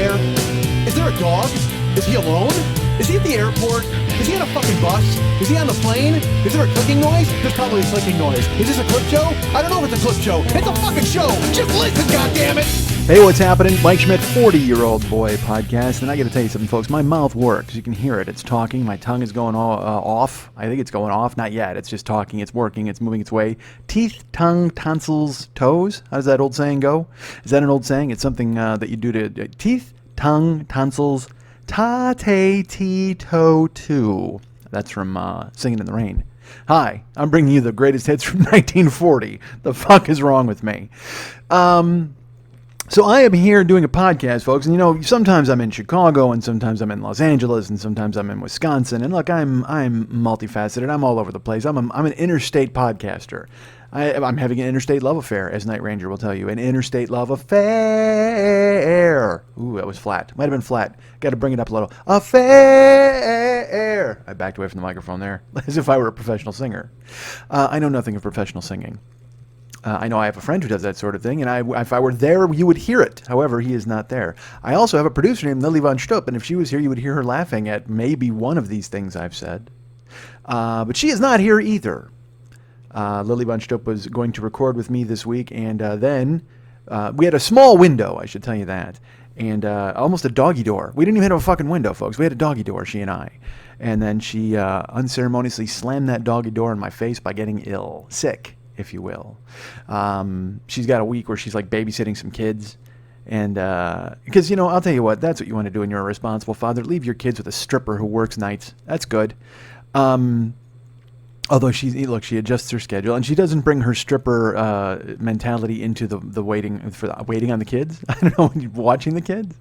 there? Is there a dog? Is he alone? Is he at the airport? Is he on a fucking bus? Is he on the plane? Is there a clicking noise? There's probably a clicking noise. Is this a clip show? I don't know if it's a clip show. It's a fucking show. Just listen, goddammit. Hey, what's happening? Mike Schmidt, 40-Year-Old Boy podcast. And I got to tell you something, folks. My mouth works. You can hear it. It's talking. My tongue is going off. I think it's going off. Not yet. It's just talking. It's working. It's moving its way. Teeth, tongue, tonsils, toes. How does that old saying go? Is that an old saying? It's something that you do to teeth, tongue, tonsils, ta-te-te-to-tu. That's from Singing in the Rain. Hi, I'm bringing you the greatest hits from 1940. The fuck is wrong with me? So I am here doing a podcast, folks, and you know, sometimes I'm in Chicago, and sometimes I'm in Los Angeles, and sometimes I'm in Wisconsin, and look, I'm multifaceted. I'm all over the place. I'm an interstate podcaster. I'm having an interstate love affair, as Night Ranger will tell you. An interstate love affair. Ooh, that was flat. Might have been flat. Got to bring it up a little. Affair. I backed away from the microphone there, as if I were a professional singer. I know nothing of professional singing. I know I have a friend who does that sort of thing, and if I were there, you would hear it. However, he is not there. I also have a producer named Lily Von Stupp, and if she was here, you would hear her laughing at maybe one of these things I've said. But she is not here either. Lily Von Stupp was going to record with me this week, and then we had a small window, I should tell you that, and almost a doggy door. We didn't even have a fucking window, folks. We had a doggy door, she and I. And then she unceremoniously slammed that doggy door in my face by getting sick, if you will. She's got a week where she's like babysitting some kids. And because, you know, I'll tell you what, that's what you want to do when you're a responsible father. Leave your kids with a stripper who works nights. That's good. Although she adjusts her schedule, and she doesn't bring her stripper mentality into the waiting on the kids. I don't know, watching the kids.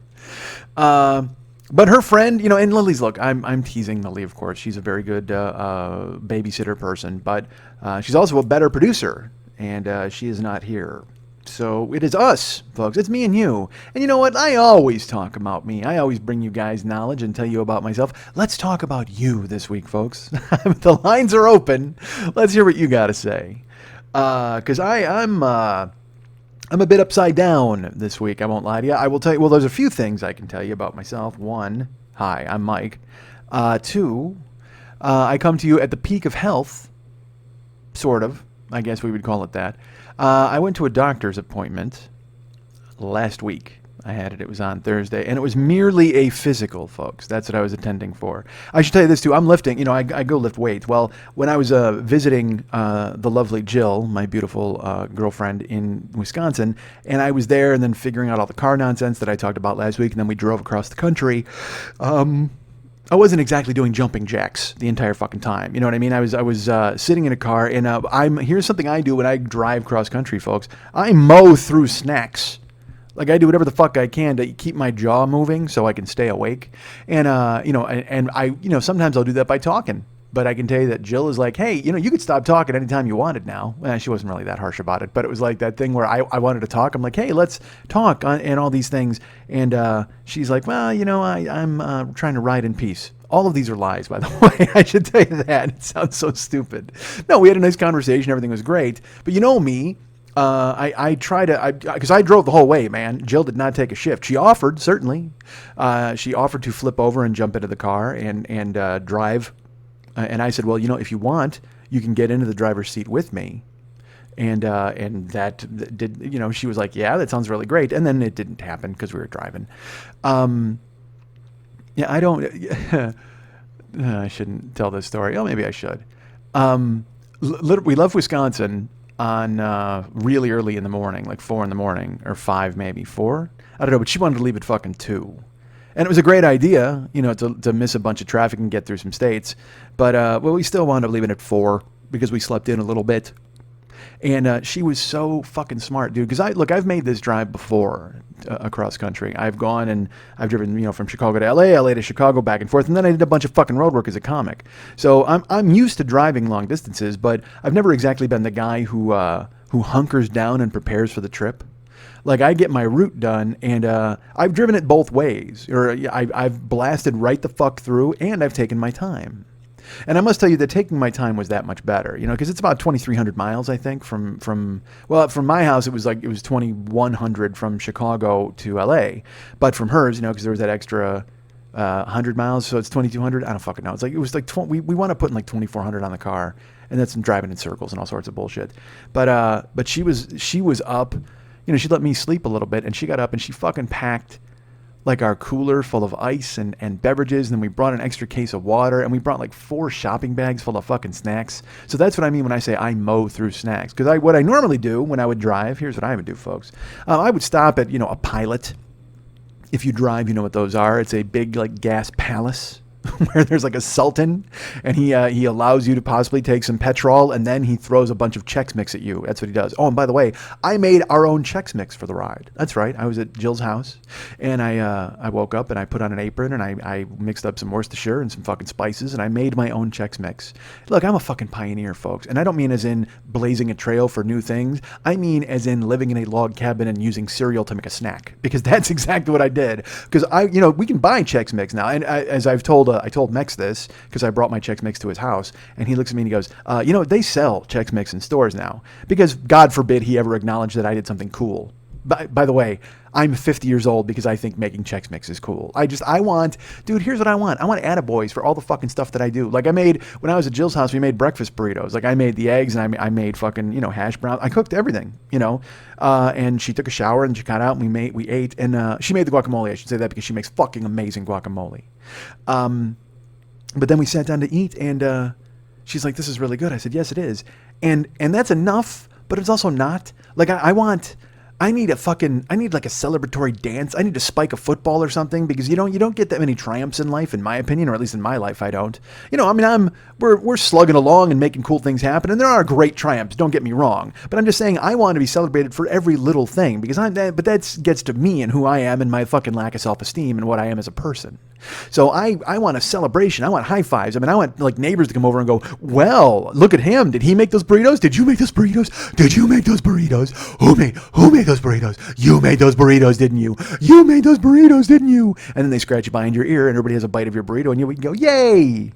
But her friend, you know, and Lily's, look, I'm teasing Lily, of course. She's a very good babysitter person, but she's also a better producer, and she is not here. So it is us, folks. It's me and you. And you know what? I always talk about me. I always bring you guys knowledge and tell you about myself. Let's talk about you this week, folks. The lines are open. Let's hear what you got to say. Because I'm a bit upside down this week. I won't lie to you. I will tell you, well, there's a few things I can tell you about myself. One, hi, I'm Mike. Two, I come to you at the peak of health. Sort of. I guess we would call it that. I went to a doctor's appointment last week. I had it. It was on Thursday, and it was merely a physical, folks. That's what I was attending for. I should tell you this, too. I'm lifting. You know, I go lift weights. Well, when I was visiting the lovely Jill, my beautiful girlfriend in Wisconsin, and I was there and then figuring out all the car nonsense that I talked about last week, and then we drove across the country, I wasn't exactly doing jumping jacks the entire fucking time. You know what I mean? I was sitting in a car, and here's something I do when I drive cross country, folks. I mow through snacks. Like, I do whatever the fuck I can to keep my jaw moving so I can stay awake. And sometimes I'll do that by talking. But I can tell you that Jill is like, hey, you know, you could stop talking anytime you wanted now. Well, she wasn't really that harsh about it, but it was like that thing where I wanted to talk. I'm like, hey, let's talk and all these things. And she's like, well, you know, I'm trying to ride in peace. All of these are lies, by the way. I should tell you that. It sounds so stupid. No, we had a nice conversation. Everything was great. But you know me. I try to, because I drove the whole way, man. Jill did not take a shift. She offered, certainly. She offered to flip over and jump into the car and drive. And I said, well, you know, if you want, you can get into the driver's seat with me. And that did, you know, she was like, yeah, that sounds really great. And then it didn't happen because we were driving. Yeah, I don't, I shouldn't tell this story. Oh, maybe I should. We left Wisconsin on really early in the morning, like 4 a.m, or 5 maybe, 4? I don't know, but she wanted to leave at fucking 2. And it was a great idea, you know, to miss a bunch of traffic and get through some states. But, well, we still wound up leaving at 4 because we slept in a little bit. And she was so fucking smart, dude. Because I've made this drive before across country. I've gone and I've driven, you know, from Chicago to LA to Chicago, back and forth. And then I did a bunch of fucking road work as a comic. So I'm used to driving long distances, but I've never exactly been the guy who hunkers down and prepares for the trip. Like, I get my route done, and I've driven it both ways. Or I've blasted right the fuck through, and I've taken my time. And I must tell you that taking my time was that much better, you know, because it's about 2,300 miles, I think, from my house, it was 2,100 from Chicago to LA. But from hers, you know, because there was that extra 100 miles, so it's 2,200. I don't fucking know. We want to put in like 2,400 on the car, and that's driving in circles and all sorts of bullshit. But she was up, you know, she let me sleep a little bit, and she got up and she fucking packed like our cooler full of ice and beverages, and then we brought an extra case of water, and we brought like 4 shopping bags full of fucking snacks. So that's what I mean when I say I mow through snacks. Because what I normally do when I would drive, here's what I would do, folks. I would stop at, you know, a Pilot. If you drive, you know what those are. It's a big like gas palace where there's like a sultan, and he allows you to possibly take some petrol, and then he throws a bunch of Chex Mix at you. That's what he does. Oh, and by the way, I made our own Chex Mix for the ride. That's right. I was at Jill's house, and I woke up and I put on an apron, and I mixed up some Worcestershire and some fucking spices, and I made my own Chex Mix. Look, I'm a fucking pioneer, folks, and I don't mean as in blazing a trail for new things. I mean as in living in a log cabin and using cereal to make a snack, because that's exactly what I did. Because we can buy Chex Mix now, and as I've told. I told Mex this because I brought my Chex Mix to his house, and he looks at me and he goes, they sell Chex Mix in stores now, because God forbid he ever acknowledged that I did something cool. By the way, I'm 50 years old because I think making Chex Mix is cool. Here's what I want. I want attaboys for all the fucking stuff that I do. Like when I was at Jill's house, we made breakfast burritos. Like I made the eggs, and I made fucking, you know, hash browns. I cooked everything, you know, and she took a shower and she got out and we ate, and she made the guacamole. I should say that because she makes fucking amazing guacamole. But then we sat down to eat, and she's like, "This is really good." I said, "Yes, it is." And that's enough, but it's also not. Like I need like a celebratory dance. I need to spike a football or something, because you don't get that many triumphs in life, in my opinion, or at least in my life I don't. You know, I mean, we're slugging along and making cool things happen, and there are great triumphs, don't get me wrong. But I'm just saying I want to be celebrated for every little thing, because but that gets to me and who I am and my fucking lack of self-esteem and what I am as a person. So I want a celebration. I want high fives. I mean, I want like neighbors to come over and go, "Well, look at him. Did he make those burritos? Did you make those burritos? Did you make those burritos? Who made those burritos? You made those burritos, didn't you? You made those burritos, didn't you?" And then they scratch you behind your ear, and everybody has a bite of your burrito, and you can go, "Yay!"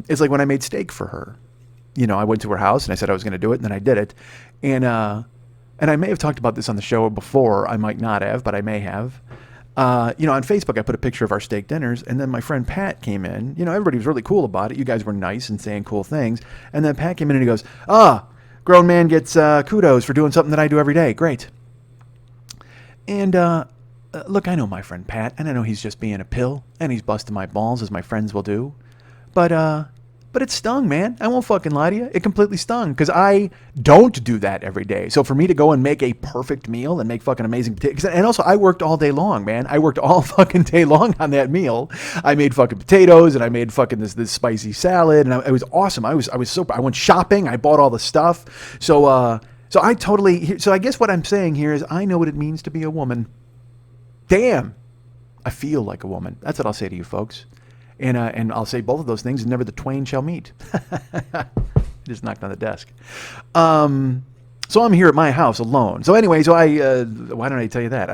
It's like when I made steak for her. You know, I went to her house and I said I was going to do it, and then I did it. And I may have talked about this on the show before. I might not have, but I may have. You know, on Facebook, I put a picture of our steak dinners, and then my friend Pat came in. You know, everybody was really cool about it. You guys were nice and saying cool things. And then Pat came in and he goes, grown man gets kudos for doing something that I do every day. Great. And look, I know my friend Pat, and I know he's just being a pill, and he's busting my balls, as my friends will do. But it stung, man. I won't fucking lie to you. It completely stung, because I don't do that every day. So for me to go and make a perfect meal and make fucking amazing potatoes, and also I worked all day long, man. I worked all fucking day long on that meal. I made fucking potatoes, and I made fucking this spicy salad, and it was awesome. I went shopping. I bought all the stuff. So I guess what I'm saying here is I know what it means to be a woman. Damn, I feel like a woman. That's what I'll say to you folks. And I'll say both of those things, and never the twain shall meet. Just knocked on the desk. So I'm here at my house alone. So anyway, why don't I tell you that?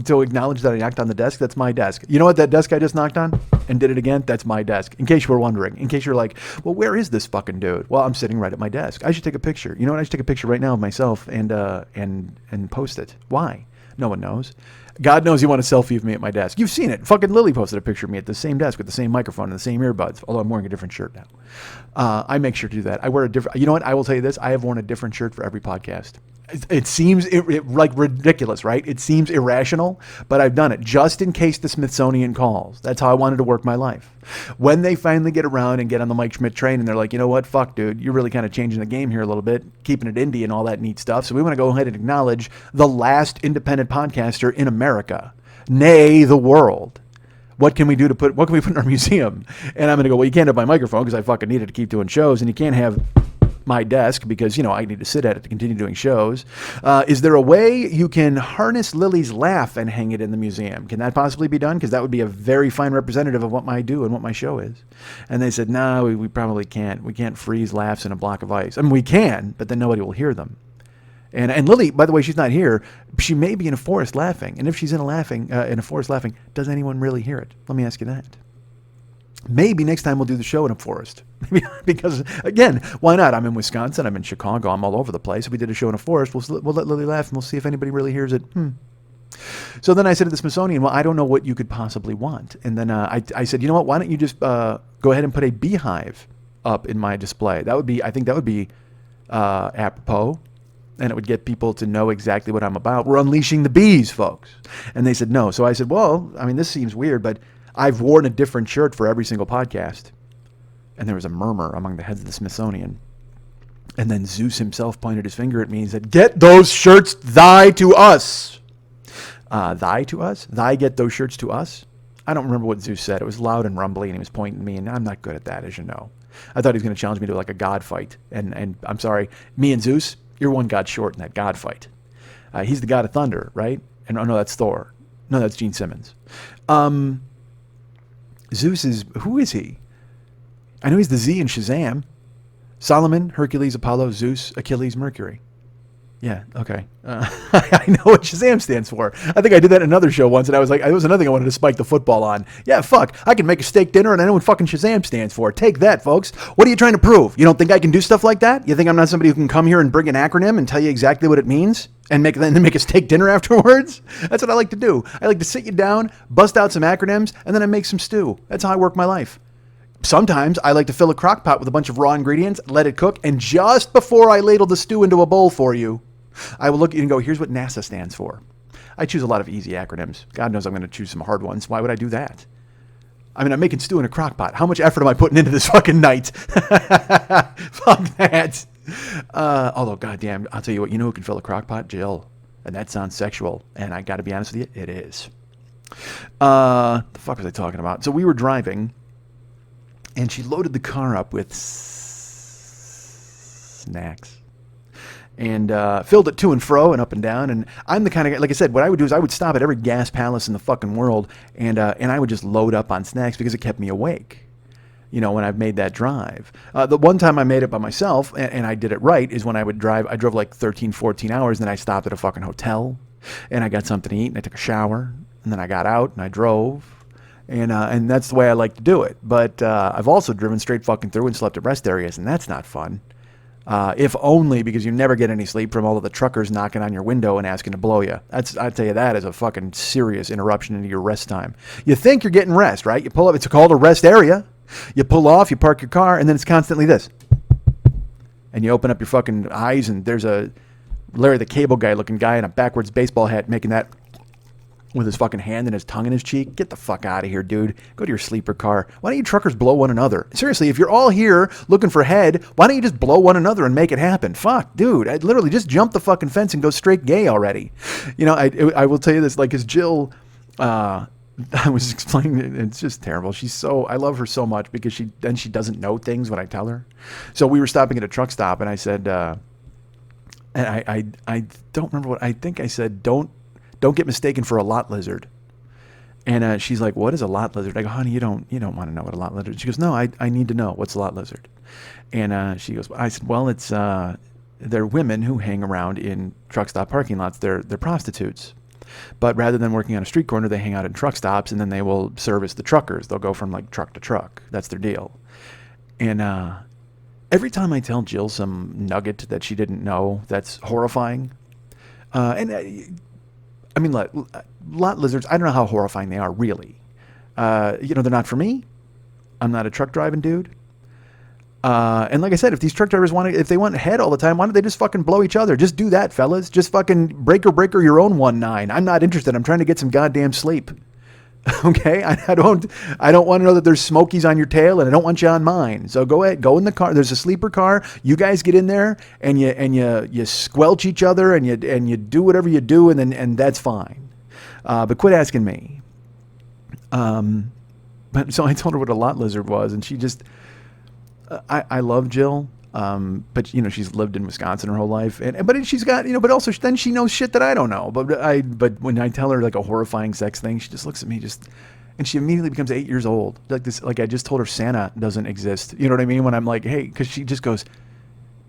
To acknowledge that I knocked on the desk, that's my desk. You know what, that desk I just knocked on and did it again? That's my desk. In case you were wondering. In case you're like, well, where is this fucking dude? Well, I'm sitting right at my desk. I should take a picture. You know what? I should take a picture right now of myself and post it. Why? No one knows. God knows you want a selfie of me at my desk. You've seen it. Fucking Lily posted a picture of me at the same desk with the same microphone and the same earbuds, although I'm wearing a different shirt now. I make sure to do that. I wear a different, you know what? I will tell you this. I have worn a different shirt for every podcast. It seems like ridiculous, right? It seems irrational, but I've done it just in case the Smithsonian calls. That's how I wanted to work my life. When they finally get around and get on the Mike Schmidt train and they're like, you know what, fuck, dude, you're really kind of changing the game here a little bit, keeping it indie and all that neat stuff. So we want to go ahead and acknowledge the last independent podcaster in America, nay, the world. What can we put in our museum? And I'm going to go, well, you can't have my microphone because I fucking need it to keep doing shows, and you can't have my desk because, you know, I need to sit at it to continue doing shows. Is there a way you can harness Lily's laugh and hang it in the museum? Can that possibly be done? Because that would be a very fine representative of what I do and what my show is. And they said, no, we probably can't. We can't freeze laughs in a block of ice. I mean, we can, but then nobody will hear them. And Lily, by the way, she's not here. She may be in a forest laughing. And if she's in a forest laughing, does anyone really hear it? Let me ask you that. Maybe next time we'll do the show in a forest. Because, again, why not? I'm in Wisconsin. I'm in Chicago. I'm all over the place. If we did a show in a forest, we'll let Lily laugh, and we'll see if anybody really hears it. So then I said to the Smithsonian, well, I don't know what you could possibly want. And then I said, you know what? Why don't you just go ahead and put a beehive up in my display? I think that would be apropos. And it would get people to know exactly what I'm about. We're unleashing the bees, folks. And they said no. So I said, well, I mean, this seems weird, but I've worn a different shirt for every single podcast. And there was a murmur among the heads of the Smithsonian. And then Zeus himself pointed his finger at me and said, get those shirts thigh to us. Thigh to us? Thigh get those shirts to us? I don't remember what Zeus said. It was loud and rumbly, and he was pointing at me, and I'm not good at that, as you know. I thought he was going to challenge me to like a god fight. And I'm sorry, me and Zeus, you're one god short in that god fight. He's the god of thunder, right? And oh no, that's Thor. No, that's Gene Simmons. Zeus is, who is he? I know he's the Z in Shazam. Solomon, Hercules, Apollo, Zeus, Achilles, Mercury. Yeah, okay. I know what Shazam stands for. I think I did that in another show once, and I was like, it was another thing I wanted to spike the football on. Yeah, fuck, I can make a steak dinner, and I know what fucking Shazam stands for. Take that, folks. What are you trying to prove? You don't think I can do stuff like that? You think I'm not somebody who can come here and bring an acronym and tell you exactly what it means? And then make a steak dinner afterwards? That's what I like to do. I like to sit you down, bust out some acronyms, and then I make some stew. That's how I work my life. Sometimes I like to fill a crock pot with a bunch of raw ingredients, let it cook, and just before I ladle the stew into a bowl for you, I will look at you and go, here's what NASA stands for. I choose a lot of easy acronyms. God knows I'm going to choose some hard ones. Why would I do that? I mean, I'm making stew in a crock pot. How much effort am I putting into this fucking night? Fuck that. Although, goddamn, I'll tell you what, you know who can fill a crock pot? Jill. And that sounds sexual. And I got to be honest with you, it is. The fuck was I talking about? So we were driving, and she loaded the car up with snacks. And filled it to and fro and up and down. And I'm the kind of guy, like I said, what I would do is I would stop at every gas palace in the fucking world, and I would just load up on snacks because it kept me awake, you know, when I've made that drive. The one time I made it by myself, and I did it right, is when I would drive. I drove like 13, 14 hours, and then I stopped at a fucking hotel, and I got something to eat, and I took a shower, and then I got out, and I drove. And that's the way I like to do it. But I've also driven straight fucking through and slept at rest areas, and that's not fun. If only because you never get any sleep from all of the truckers knocking on your window and asking to blow you. I tell you, that is a fucking serious interruption into your rest time. You think you're getting rest, right? You pull up, it's called a rest area. You pull off, you park your car, and then it's constantly this. And you open up your fucking eyes, and there's a Larry the Cable Guy looking guy in a backwards baseball hat making that with his fucking hand and his tongue in his cheek. Get the fuck out of here, dude. Go to your sleeper car. Why don't you truckers blow one another? Seriously, if you're all here looking for head, why don't you just blow one another and make it happen? Fuck, dude. I'd literally just jump the fucking fence and go straight gay already. You know, I will tell you this, like, because Jill, I was explaining, it's just terrible. I love her so much because she doesn't know things when I tell her. So we were stopping at a truck stop, and I said, and I don't remember what, I think I said, don't get mistaken for a lot lizard. And she's like, what is a lot lizard? I go, honey, you don't want to know what a lot lizard is. She goes, no, I need to know. What's a lot lizard? And she goes, I said, well, it's they're women who hang around in truck stop parking lots. They're prostitutes. But rather than working on a street corner, they hang out in truck stops, and then they will service the truckers. They'll go from like truck to truck. That's their deal. And every time I tell Jill some nugget that she didn't know, that's horrifying. I mean, lot lizards, I don't know how horrifying they are, really. They're not for me. I'm not a truck driving dude. And like I said, if these truck drivers if they want head all the time, why don't they just fucking blow each other? Just do that, fellas. Just fucking breaker your own 1-9. I'm not interested. I'm trying to get some goddamn sleep. Okay? I don't want to know that there's smokies on your tail, and I don't want you on mine. So go ahead, go in the car. There's a sleeper car. You guys get in there, and you squelch each other, and you do whatever you do, and that's fine. But quit asking me. But so I told her what a lot lizard was, and she just, I love Jill. But she's lived in Wisconsin her whole life, but she's got, but also then she knows shit that I don't know. But when I tell her like a horrifying sex thing, she just looks at me and she immediately becomes 8 years old. Like I just told her Santa doesn't exist. You know what I mean? When I'm like, hey, because she just goes,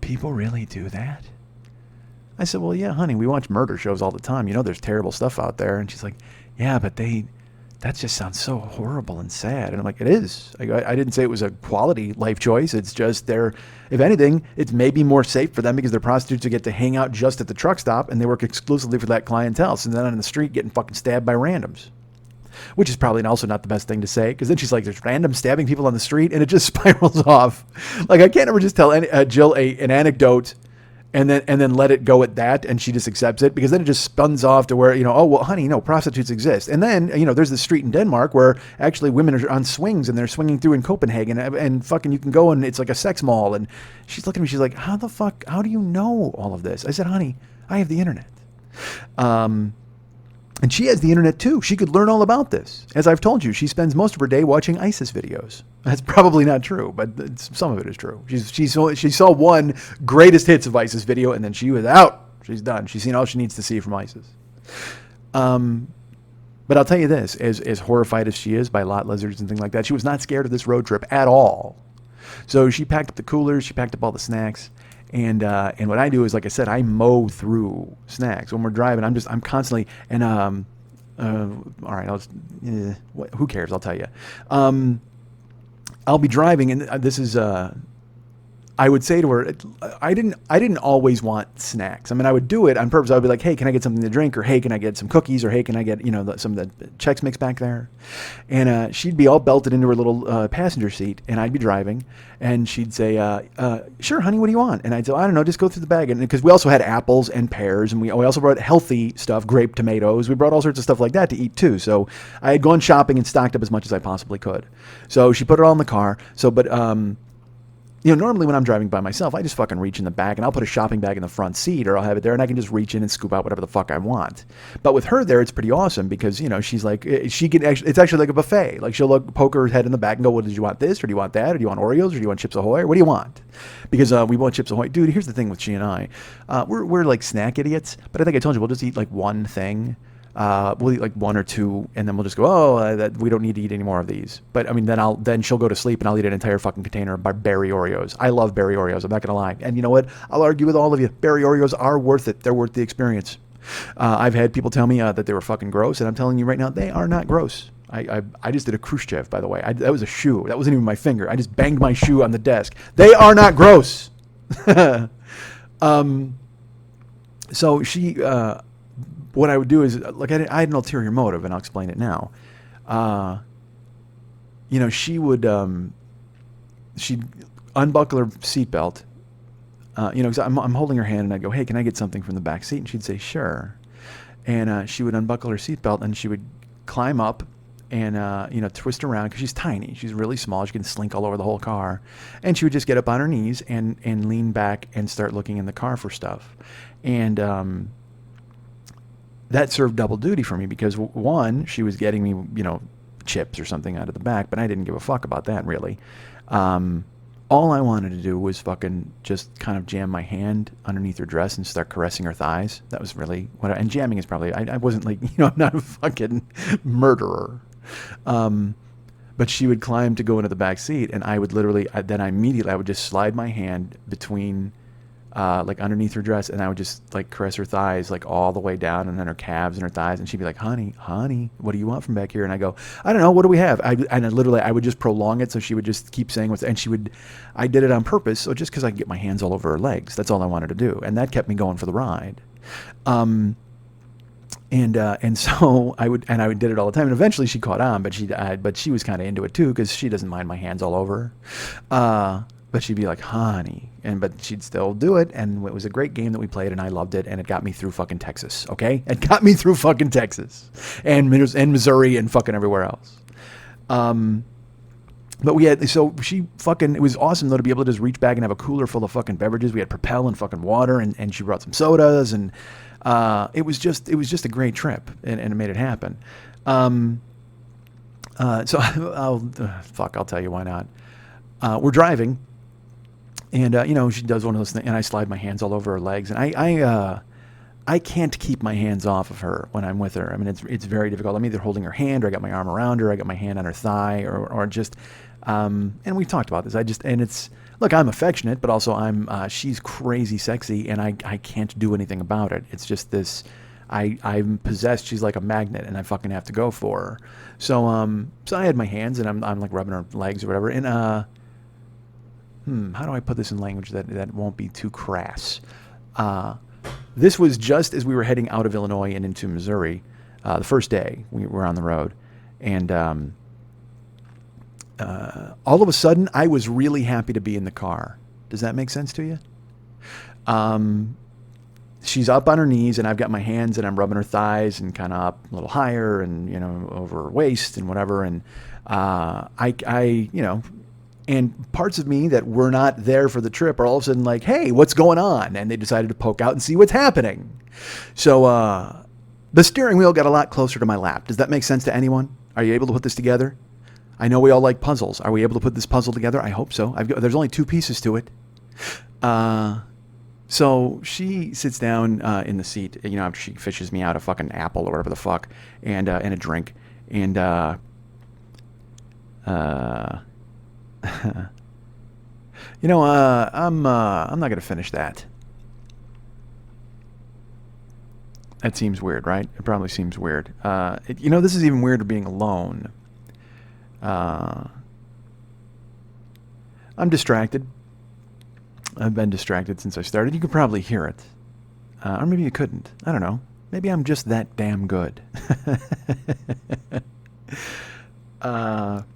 people really do that? I said, well, yeah, honey, we watch murder shows all the time. There's terrible stuff out there. And she's like, yeah, but they that just sounds so horrible and sad. And I'm like, it is. I didn't say it was a quality life choice. It's just if anything, it's maybe more safe for them because they're prostitutes who get to hang out just at the truck stop and they work exclusively for that clientele. So they're not on the street getting fucking stabbed by randoms, which is probably also not the best thing to say. Because then she's like, there's random stabbing people on the street, and it just spirals off. Like, I can't ever just tell Jill an anecdote and then let it go at that, and she just accepts it, because then it just spuns off to where, oh, well, honey, no, prostitutes exist. And then, there's this street in Denmark where actually women are on swings, and they're swinging through in Copenhagen, and fucking you can go, and it's like a sex mall. And she's looking at me, she's like, how do you know all of this? I said, honey, I have the internet. And she has the internet too. She could learn all about this. As I've told you, she spends most of her day watching ISIS videos. That's probably not true, but some of it is true. She saw one greatest hits of ISIS video, and then she was out. She's done. She's seen all she needs to see from ISIS. But I'll tell you this, as horrified as she is by lot lizards and things like that, she was not scared of this road trip at all. So she packed up the coolers, she packed up all the snacks. And what I do is, like I said, I mow through snacks when we're driving. I'm constantly, and all right, who cares? I'll tell you. I'll be driving, and this is I would say to her, I didn't always want snacks. I mean, I would do it on purpose. I would be like, hey, can I get something to drink? Or hey, can I get some cookies? Or hey, can I get, some of the Chex Mix back there? And she'd be all belted into her little passenger seat, and I'd be driving, and she'd say, sure, honey, what do you want? And I'd say, I don't know, just go through the bag. And because we also had apples and pears, and we also brought healthy stuff, grape tomatoes. We brought all sorts of stuff like that to eat too. So I had gone shopping and stocked up as much as I possibly could. So she put it all in the car. Normally when I'm driving by myself, I just fucking reach in the back, and I'll put a shopping bag in the front seat, or I'll have it there, and I can just reach in and scoop out whatever the fuck I want. But with her there, it's pretty awesome because, she's like, it's actually like a buffet. Like, she'll poke her head in the back and go, well, did you want this, or do you want that, or do you want Oreos, or do you want Chips Ahoy, or what do you want? Because we want Chips Ahoy. Dude, here's the thing with she and I. We're like snack idiots, but I think I told you, we'll just eat like one thing. We'll eat like one or two, and then we'll just go, we don't need to eat any more of these. But I mean, then she'll go to sleep, and I'll eat an entire fucking container of berry Oreos. I love berry Oreos. I'm not gonna lie. And you know what? I'll argue with all of you. Berry Oreos are worth it. They're worth the experience. I've had people tell me that they were fucking gross, and I'm telling you right now, they are not gross. I just did a Khrushchev, by the way. That was a shoe. That wasn't even my finger. I just banged my shoe on the desk. They are not gross. So she. What I would do is, like, I had an ulterior motive, and I'll explain it now. She'd unbuckle her seatbelt, because I'm holding her hand, and I'd go, hey, can I get something from the back seat? And she'd say, sure. And she would unbuckle her seatbelt, and she would climb up and, twist around, because she's tiny. She's really small. She can slink all over the whole car. And she would just get up on her knees and lean back and start looking in the car for stuff. And, that served double duty for me because, one, she was getting me, chips or something out of the back, but I didn't give a fuck about that, really. All I wanted to do was fucking just kind of jam my hand underneath her dress and start caressing her thighs. That was really and jamming is probably, I wasn't like, I'm not a fucking murderer. But she would climb to go into the back seat, and I would literally, I would just slide my hand between like underneath her dress, and I would just like caress her thighs like all the way down, and then her calves and her thighs, and she'd be like, honey, what do you want from back here? And I go, I don't know, what do we have? I would just prolong it, so she would just keep saying I did it on purpose, so just because I could get my hands all over her legs. That's all I wanted to do, and that kept me going for the ride. And so I did it all the time, and eventually she caught on, but she was kind of into it too, because she doesn't mind my hands all over her. But she'd be like, honey, but she'd still do it, and it was a great game that we played, and I loved it, and it got me through fucking Texas, okay? It got me through fucking Texas, and Missouri, and fucking everywhere else. But it was awesome, though, to be able to just reach back and have a cooler full of fucking beverages. We had Propel and fucking water, and she brought some sodas, and it was just a great trip, and it made it happen. So I'll tell you why not. We're driving. And, she does one of those things, and I slide my hands all over her legs. And I can't keep my hands off of her when I'm with her. I mean, it's very difficult. I'm either holding her hand, or I got my arm around her, I got my hand on her thigh, or just, and we've talked about this. Look, I'm affectionate, but also she's crazy sexy, and I can't do anything about it. It's just this, I'm possessed. She's like a magnet, and I fucking have to go for her. So I had my hands, and I'm like rubbing her legs or whatever. And how do I put this in language that won't be too crass? This was just as we were heading out of Illinois and into Missouri. The first day we were on the road, and all of a sudden I was really happy to be in the car. Does that make sense to you? She's up on her knees, and I've got my hands, and I'm rubbing her thighs and kind of up a little higher, and over her waist and whatever. And and parts of me that were not there for the trip are all of a sudden like, hey, what's going on? And they decided to poke out and see what's happening. So the steering wheel got a lot closer to my lap. Does that make sense to anyone? Are you able to put this together? I know we all like puzzles. Are we able to put this puzzle together? I hope so. There's only 2 pieces to it. So she sits down in the seat, after she fishes me out a fucking apple or whatever the fuck, and a drink, and I'm not gonna finish that. That seems weird, right? It probably seems weird. This is even weirder being alone. I'm distracted. I've been distracted since I started. You could probably hear it. Or maybe you couldn't. I don't know. Maybe I'm just that damn good. I'm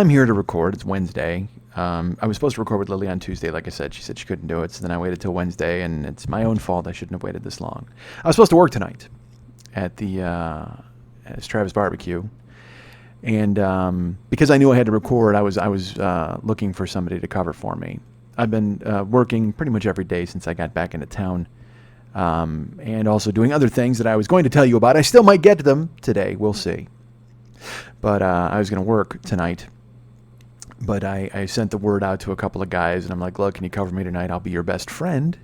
here to record. It's Wednesday. I was supposed to record with Lily on Tuesday. Like I said, she said she couldn't do it. So then I waited till Wednesday, and it's my own fault. I shouldn't have waited this long. I was supposed to work tonight at it's Travis Barbecue. And because I knew I had to record, I was looking for somebody to cover for me. I've been working pretty much every day since I got back into town, and also doing other things that I was going to tell you about. I still might get to them today. We'll see. But I was going to work tonight. But I sent the word out to a couple of guys, and I'm like, look, can you cover me tonight? I'll be your best friend.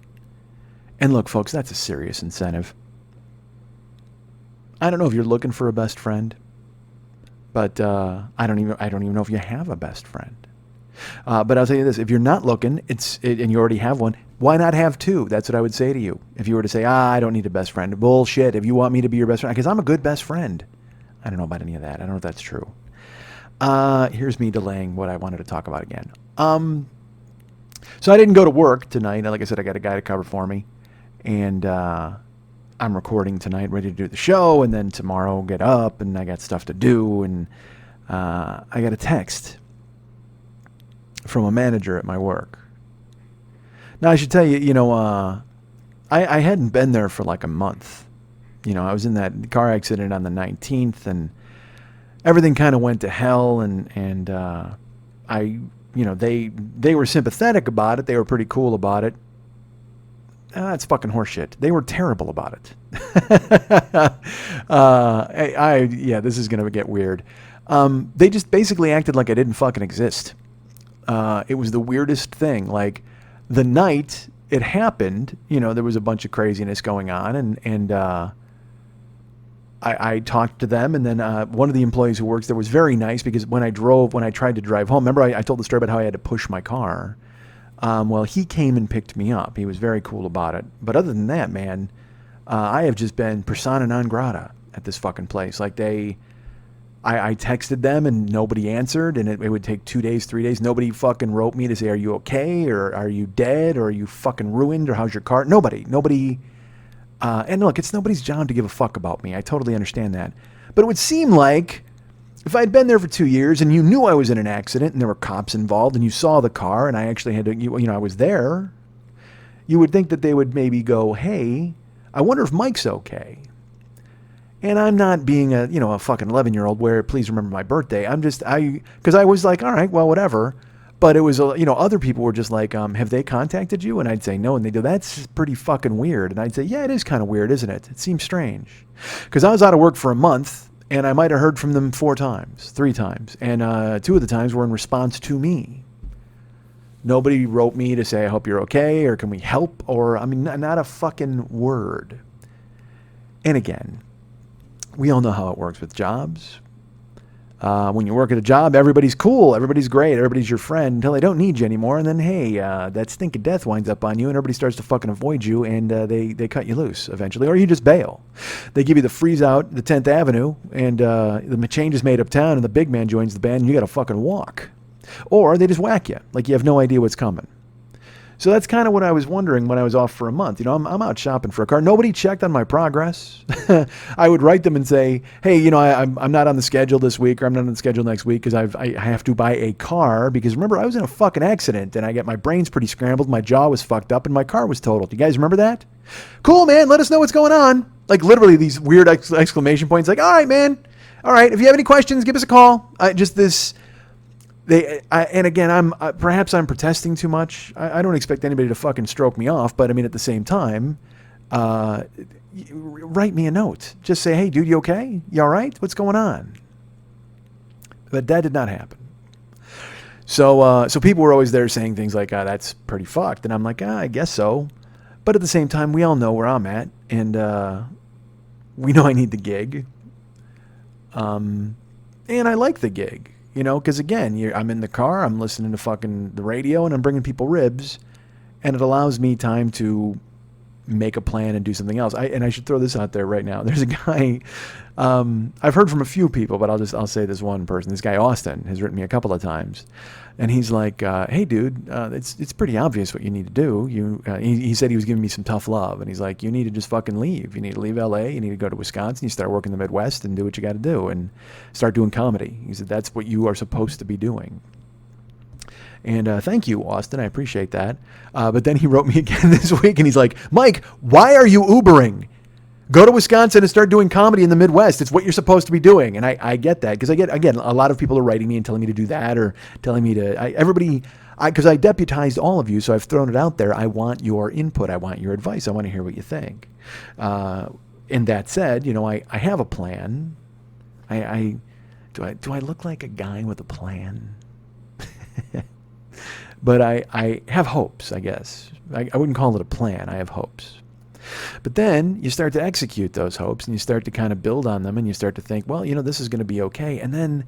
And look, folks, that's a serious incentive. I don't know if you're looking for a best friend. But I don't even know if you have a best friend. But I'll tell you this: if you're not looking, and you already have one, why not have 2? That's what I would say to you. If you were to say, I don't need a best friend, bullshit. If you want me to be your best friend, because I'm a good best friend. I don't know about any of that. I don't know if that's true. Here's me delaying what I wanted to talk about again. So I didn't go to work tonight. Like I said, I got a guy to cover for me, and I'm recording tonight, ready to do the show, and then tomorrow get up, and I got stuff to do, and I got a text from a manager at my work. Now, I should tell you, I hadn't been there for like a month. I was in that car accident on the 19th, and everything kind of went to hell, and they were sympathetic about it. They were pretty cool about it. It's fucking horseshit. They were terrible about it. This is going to get weird. They just basically acted like I didn't fucking exist. It was the weirdest thing. Like, the night it happened, there was a bunch of craziness going on, and I talked to them, and then one of the employees who works there was very nice, because when I tried to drive home, remember I told the story about how I had to push my car? Well, he came and picked me up. He was very cool about it. But other than that, man, I have just been persona non grata at this fucking place. Like, I texted them and nobody answered, and it would take 2 days, 3 days. Nobody fucking wrote me to say, are you okay? Or are you dead? Or are you fucking ruined? Or how's your car? Nobody. And look, it's nobody's job to give a fuck about me. I totally understand that. But it would seem like if I'd been there for 2 years and you knew I was in an accident and there were cops involved and you saw the car and I actually had to, I was there, you would think that they would maybe go, hey, I wonder if Mike's okay. And I'm not being a fucking 11-year-old where please remember my birthday. Because I was like, all right, well, whatever. But it was, other people were just like, have they contacted you? And I'd say no. And they'd go, that's pretty fucking weird. And I'd say, yeah, it is kind of weird, isn't it? It seems strange. Because I was out of work for a month. And I might have heard from them 3 times. And 2 of the times were in response to me. Nobody wrote me to say, I hope you're okay, or can we help? Or, not a fucking word. And again, we all know how it works with jobs. When you work at a job, everybody's cool, everybody's great, everybody's your friend until they don't need you anymore. And then, hey, that stink of death winds up on you and everybody starts to fucking avoid you and they cut you loose eventually. Or you just bail. They give you the freeze out, the 10th Avenue, and the change is made uptown and the big man joins the band and you got to fucking walk. Or they just whack you, like you have no idea what's coming. So that's kind of what I was wondering when I was off for a month. You know, I'm out shopping for a car. Nobody checked on my progress. I would write them and say, hey, you know, I'm not on the schedule this week or I'm not on the schedule next week because I have to buy a car. Because remember, I was in a fucking accident and I got my brains pretty scrambled. My jaw was fucked up and my car was totaled. You guys remember that? Cool, man. Let us know what's going on. Like literally these weird exclamation points. Like, all right, man. All right. If you have any questions, give us a call. And again, perhaps I'm protesting too much. I don't expect anybody to fucking stroke me off, but I mean, at the same time, write me a note. Just say, hey, dude, you okay? You all right? What's going on? But that did not happen. So people were always there saying things like, that's pretty fucked. And I'm like, I guess so. But at the same time, we all know where I'm at. And we know I need the gig. And I like the gig. You know, because again, I'm in the car, I'm listening to fucking the radio, and I'm bringing people ribs, and it allows me time to make a plan and do something else. And I should throw this out there right now. There's a guy, I've heard from a few people, but I'll say this one person. This guy Austin has written me a couple of times, and he's like, "Hey, dude, it's pretty obvious what you need to do." He said he was giving me some tough love, and he's like, "You need to just fucking leave. You need to leave L.A. You need to go to Wisconsin. You start working in the Midwest and do what you got to do, and start doing comedy." He said that's what you are supposed to be doing. And thank you, Austin. I appreciate that. But then he wrote me again this week, and he's like, "Mike, why are you Ubering? Go to Wisconsin and start doing comedy in the Midwest. It's what you're supposed to be doing." And I get that because again, a lot of people are writing me and telling me to do that or telling me to, because I deputized all of you, so I've thrown it out there. I want your input. I want your advice. I want to hear what you think. And that said, you know, I have a plan. Do I look like a guy with a plan? But I have hopes, I guess. I wouldn't call it a plan. I have hopes. But then you start to execute those hopes and you start to kind of build on them and you start to think, well, you know, this is going to be okay. And then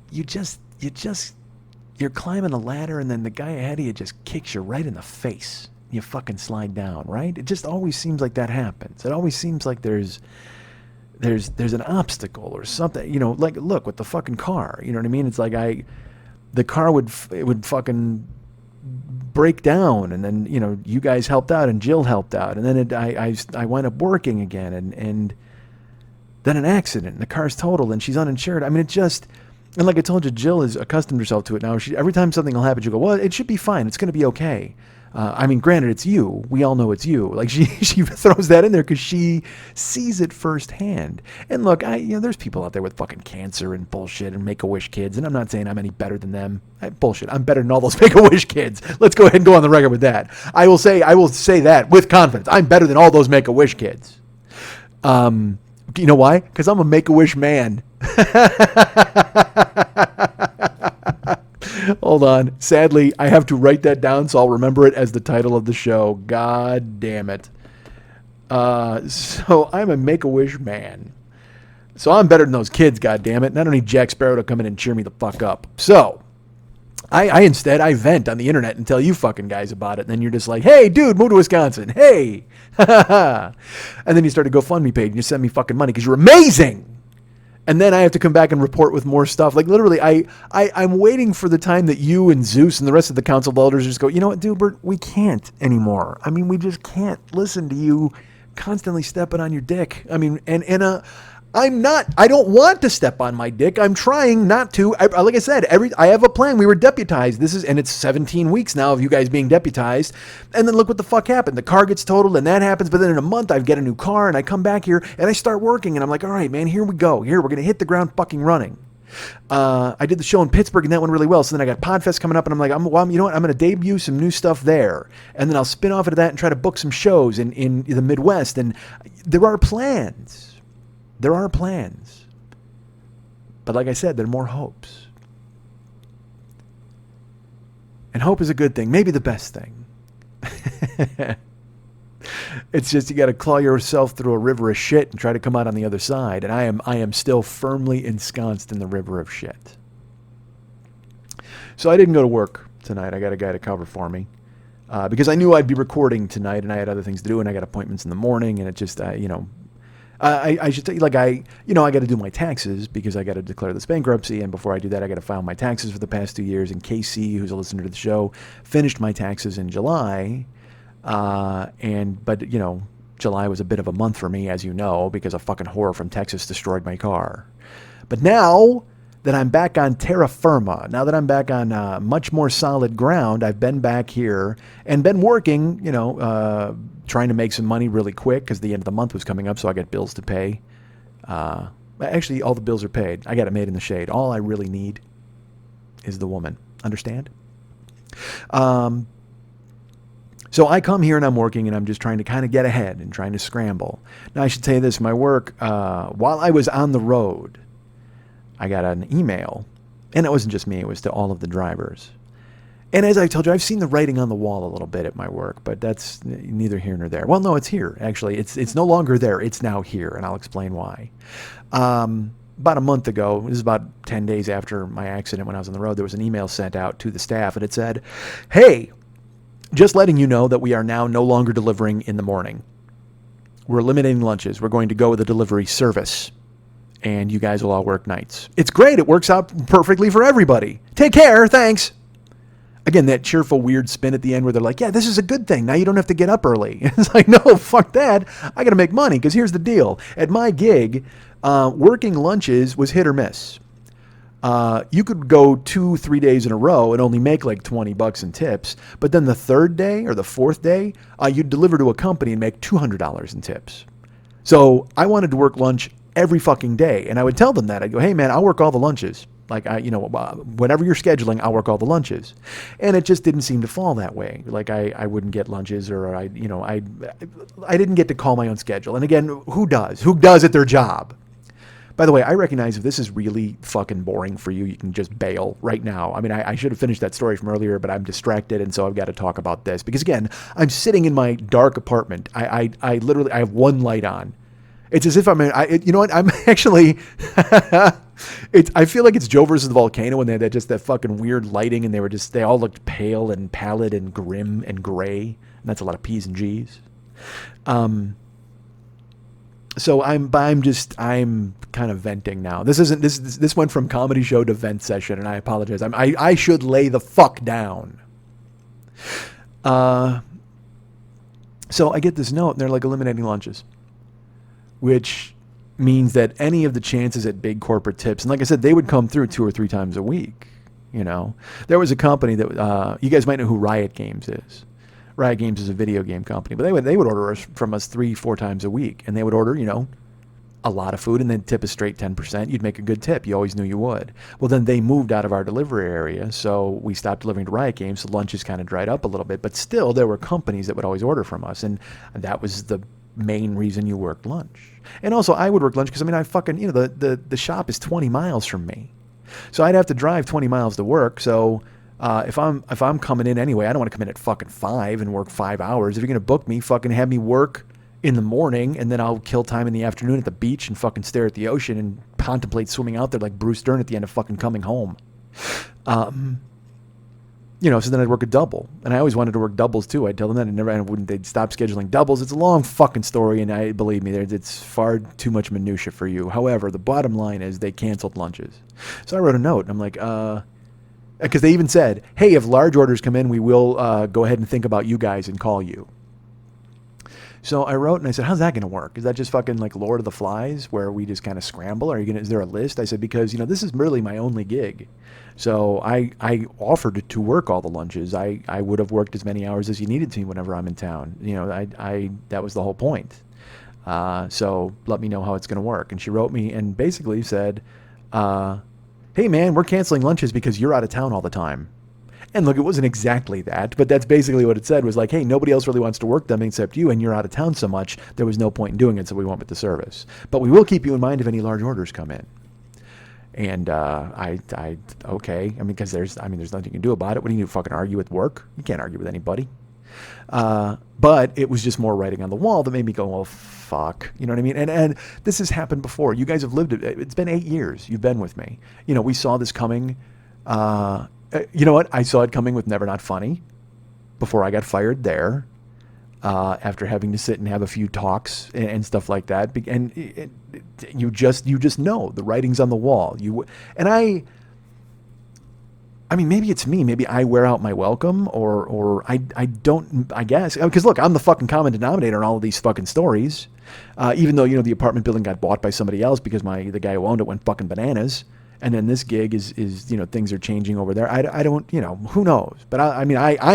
you're climbing a ladder and then the guy ahead of you just kicks you right in the face. You fucking slide down, right? It just always seems like that happens. It always seems like there's an obstacle or something, you know, like look with the fucking car, you know what I mean? It's like the car would fucking break down and then, you know, you guys helped out and Jill helped out and then I wind up working again and then an accident and the car's totaled and she's uninsured. I mean, and like I told you, Jill has accustomed herself to it now. Every time something will happen, she'll go, well, it should be fine. It's going to be okay. I mean, granted, it's you. We all know it's you. Like she throws that in there because she sees it firsthand. And look, there's people out there with fucking cancer and bullshit and Make-A-Wish kids, and I'm not saying I'm any better than them. Bullshit. I'm better than all those Make-A-Wish kids. Let's go ahead and go on the record with that. I will say that with confidence. I'm better than all those Make-A-Wish kids. You know why? Because I'm a Make-A-Wish man. Hold on. Sadly, I have to write that down so I'll remember it as the title of the show. God damn it. So I'm a Make-A-Wish man. So I'm better than those kids, god damn it. And I don't need Jack Sparrow to come in and cheer me the fuck up. So I instead vent on the internet and tell you fucking guys about it. And then you're just like, hey, dude, move to Wisconsin. Hey. And then you start a GoFundMe page and you send me fucking money because you're amazing. And then I have to come back and report with more stuff. Like literally, I'm waiting for the time that you and Zeus and the rest of the council of elders just go, you know what, Dubert, we can't anymore. I mean, we just can't listen to you constantly stepping on your dick. I mean, I don't want to step on my dick. I'm trying not to. Like I said, I have a plan. We were deputized. And it's 17 weeks now of you guys being deputized. And then look what the fuck happened. The car gets totaled and that happens. But then in a month, I get a new car and I come back here and I start working. And I'm like, all right, man, here we go. Here, we're going to hit the ground fucking running. I did the show in Pittsburgh and that went really well. So then I got Podfest coming up and I'm like, you know what? I'm going to debut some new stuff there. And then I'll spin off into that and try to book some shows in the Midwest. And there are plans. There are plans. But like I said, there are more hopes. And hope is a good thing. Maybe the best thing. It's just you got to claw yourself through a river of shit and try to come out on the other side. And I am still firmly ensconced in the river of shit. So I didn't go to work tonight. I got a guy to cover for me because I knew I'd be recording tonight, and I had other things to do, and I got appointments in the morning, and it just I should tell you, like, I got to do my taxes because I got to declare this bankruptcy. And before I do that, I got to file my taxes for the past 2 years. And Casey, who's a listener to the show, finished my taxes in July. But July was a bit of a month for me, as you know, because a fucking whore from Texas destroyed my car. But now that I'm back on terra firma, now that I'm back on much more solid ground, I've been back here and been working, trying to make some money really quick because the end of the month was coming up, so I got bills to pay. Actually, all the bills are paid. I got it made in the shade. All I really need is the woman. Understand? So I come here and I'm working and I'm just trying to kind of get ahead and trying to scramble. Now, I should tell you this. My work, while I was on the road, I got an email, and it wasn't just me. It was to all of the drivers. And as I told you, I've seen the writing on the wall a little bit at my work, but that's neither here nor there. Well, no, it's here, actually. It's no longer there. It's now here, and I'll explain why. About a month ago, this is about 10 days after my accident when I was on the road, there was an email sent out to the staff, and it said, "Hey, just letting you know that we are now no longer delivering in the morning. We're eliminating lunches. We're going to go with a delivery service, and you guys will all work nights. It's great. It works out perfectly for everybody. Take care. Thanks." Again, that cheerful, weird spin at the end where they're like, yeah, this is a good thing. Now you don't have to get up early. It's like, no, fuck that. I got to make money because here's the deal. At my gig, working lunches was hit or miss. You could go 2-3 days in a row and only make like $20 in tips. But then the third day or the fourth day, you'd deliver to a company and make $200 in tips. So I wanted to work lunch every fucking day. And I would tell them that. I'd go, hey, man, I'll work all the lunches. Like, whenever you're scheduling, I'll work all the lunches. And it just didn't seem to fall that way. Like, I wouldn't get lunches, or I didn't get to call my own schedule. And again, who does? Who does at their job? By the way, I recognize if this is really fucking boring for you, you can just bail right now. I mean, I should have finished that story from earlier, but I'm distracted, and so I've got to talk about this. Because again, I'm sitting in my dark apartment. I literally have one light on. It's as if I'm actually... I feel like it's Joe versus the Volcano when they had that fucking weird lighting, and they all looked pale and pallid and grim and gray. And that's a lot of P's and G's. So I'm kind of venting now. This went from comedy show to vent session, and I apologize. I should lay the fuck down. So I get this note, and they're like eliminating lunches, which means that any of the chances at big corporate tips, and like I said, they would come through 2 or 3 times a week. There was a company that you guys might know who Riot Games is. Riot Games is a video game company, but they would order from us 3-4 times a week, and they would order a lot of food and then tip a straight 10%. You'd make a good tip. You always knew you would. Well, then they moved out of our delivery area, so we stopped delivering to Riot Games. So lunches kind of dried up a little bit, but still there were companies that would always order from us, and that was the main reason you worked lunch. And also, I would work lunch because I fucking the shop is 20 miles from me, so I'd have to drive 20 miles to work. So if I'm coming in anyway, I don't want to come in at fucking 5 and work 5 hours. If you're gonna book me, fucking have me work in the morning, and then I'll kill time in the afternoon at the beach and fucking stare at the ocean and contemplate swimming out there like Bruce Dern at the end of fucking Coming Home. So then I'd work a double, and I always wanted to work doubles too. I'd tell them that, and they'd stop scheduling doubles. It's a long fucking story, and believe me, it's far too much minutia for you. However, the bottom line is they canceled lunches. So I wrote a note, and I'm like, because they even said, hey, if large orders come in, we will go ahead and think about you guys and call you. So I wrote and I said, how's that going to work? Is that just fucking like Lord of the Flies where we just kind of scramble? Is there a list? I said, because, this is really my only gig. So I offered to work all the lunches. I would have worked as many hours as you needed to whenever I'm in town. That was the whole point. So let me know how it's going to work. And she wrote me and basically said, hey man, we're canceling lunches because you're out of town all the time. And look, it wasn't exactly that, but that's basically what it said, was like, hey, nobody else really wants to work them except you, and you're out of town so much, there was no point in doing it, so we went with the service. But we will keep you in mind if any large orders come in. And okay, because there's nothing you can do about it. What do you do, fucking argue at work? You can't argue with anybody. But it was just more writing on the wall that made me go, well, fuck. You know what I mean? And this has happened before. You guys have lived it. It's been 8 years. You've been with me. You know, we saw this coming. You know what? I saw it coming with Never Not Funny before I got fired there. After having to sit and have a few talks and stuff like that, and you just know the writing's on the wall. I mean, maybe it's me. Maybe I wear out my welcome, or I don't. I guess because look, I'm the fucking common denominator in all of these fucking stories. Even though the apartment building got bought by somebody else because the guy who owned it went fucking bananas. And then this gig is things are changing over there. I don't, who knows? But I'm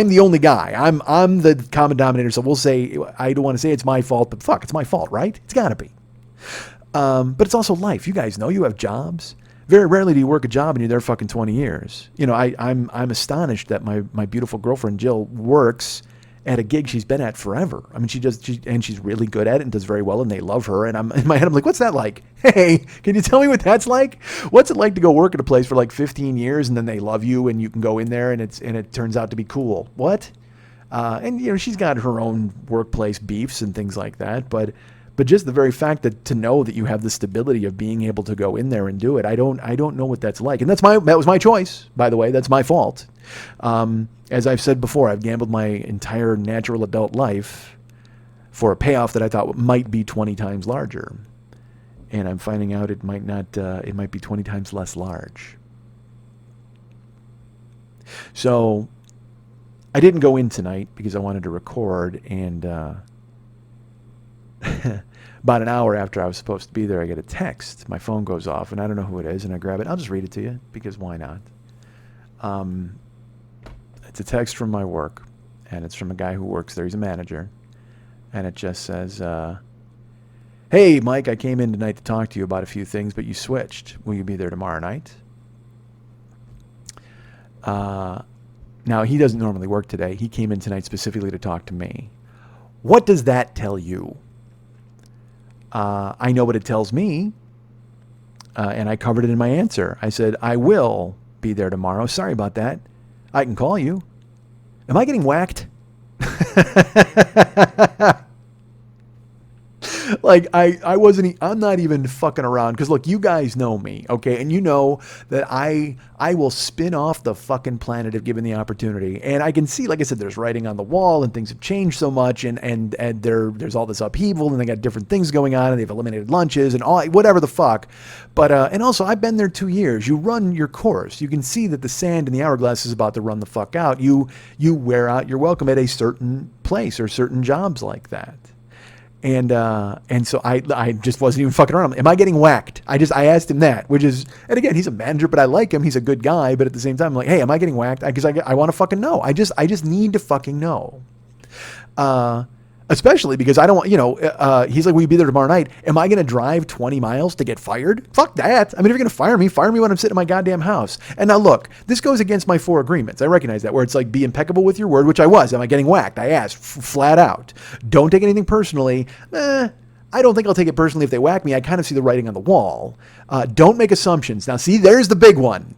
the only guy. I'm the common denominator. So we'll say, I don't want to say it's my fault, but fuck, it's my fault, right? It's gotta be. But it's also life. You guys know you have jobs. Very rarely do you work a job and you're there fucking 20 years. I'm astonished that my beautiful girlfriend Jill works at a gig she's been at forever. I mean, and she's really good at it and does very well, and they love her. And in my head, I'm like, what's that like? Hey, can you tell me what that's like? What's it like to go work at a place for like 15 years and then they love you and you can go in there and it turns out to be cool? What? And she's got her own workplace beefs and things like that, but just the very fact that to know that you have the stability of being able to go in there and do it, I don't know what that's like. And that was my choice, by the way. That's my fault. As I've said before, I've gambled my entire natural adult life for a payoff that I thought might be 20 times larger. And I'm finding out it might not, it might be 20 times less large. So I didn't go in tonight because I wanted to record, and about an hour after I was supposed to be there, I get a text. My phone goes off, and I don't know who it is, and I grab it. I'll just read it to you, because why not? It's a text from my work, and it's from a guy who works there. He's a manager, and it just says, hey, Mike, I came in tonight to talk to you about a few things, but you switched. Will you be there tomorrow night? Now, he doesn't normally work today. He came in tonight specifically to talk to me. What does that tell you? I know what it tells me, and I covered it in my answer. I said, I will be there tomorrow. Sorry about that. I can call you. Am I getting whacked? Like, I'm not even fucking around. Because, look, you guys know me, okay? And you know that I will spin off the fucking planet if given the opportunity. And I can see, like I said, there's writing on the wall, and things have changed so much, and there's all this upheaval, and they got different things going on, and they've eliminated lunches, and all whatever the fuck. But, and also, I've been there 2 years. You run your course. You can see that the sand in the hourglass is about to run the fuck out. You wear out your welcome at a certain place or certain jobs like that. And so I just wasn't even fucking around. Am I getting whacked? I asked him that, which is, and again, he's a manager, but I like him. He's a good guy. But at the same time, I'm like, hey, am I getting whacked? Because I want to fucking know. I just need to fucking know. Especially because I don't want, he's like, will you be there tomorrow night? Am I going to drive 20 miles to get fired? Fuck that. I mean, if you're going to fire me when I'm sitting in my goddamn house. And now look, this goes against my 4 agreements. I recognize that, where it's like, be impeccable with your word, which I was. Am I getting whacked? I asked flat out. Don't take anything personally. I don't think I'll take it personally if they whack me. I kind of see the writing on the wall. Don't make assumptions. Now, see, there's the big one.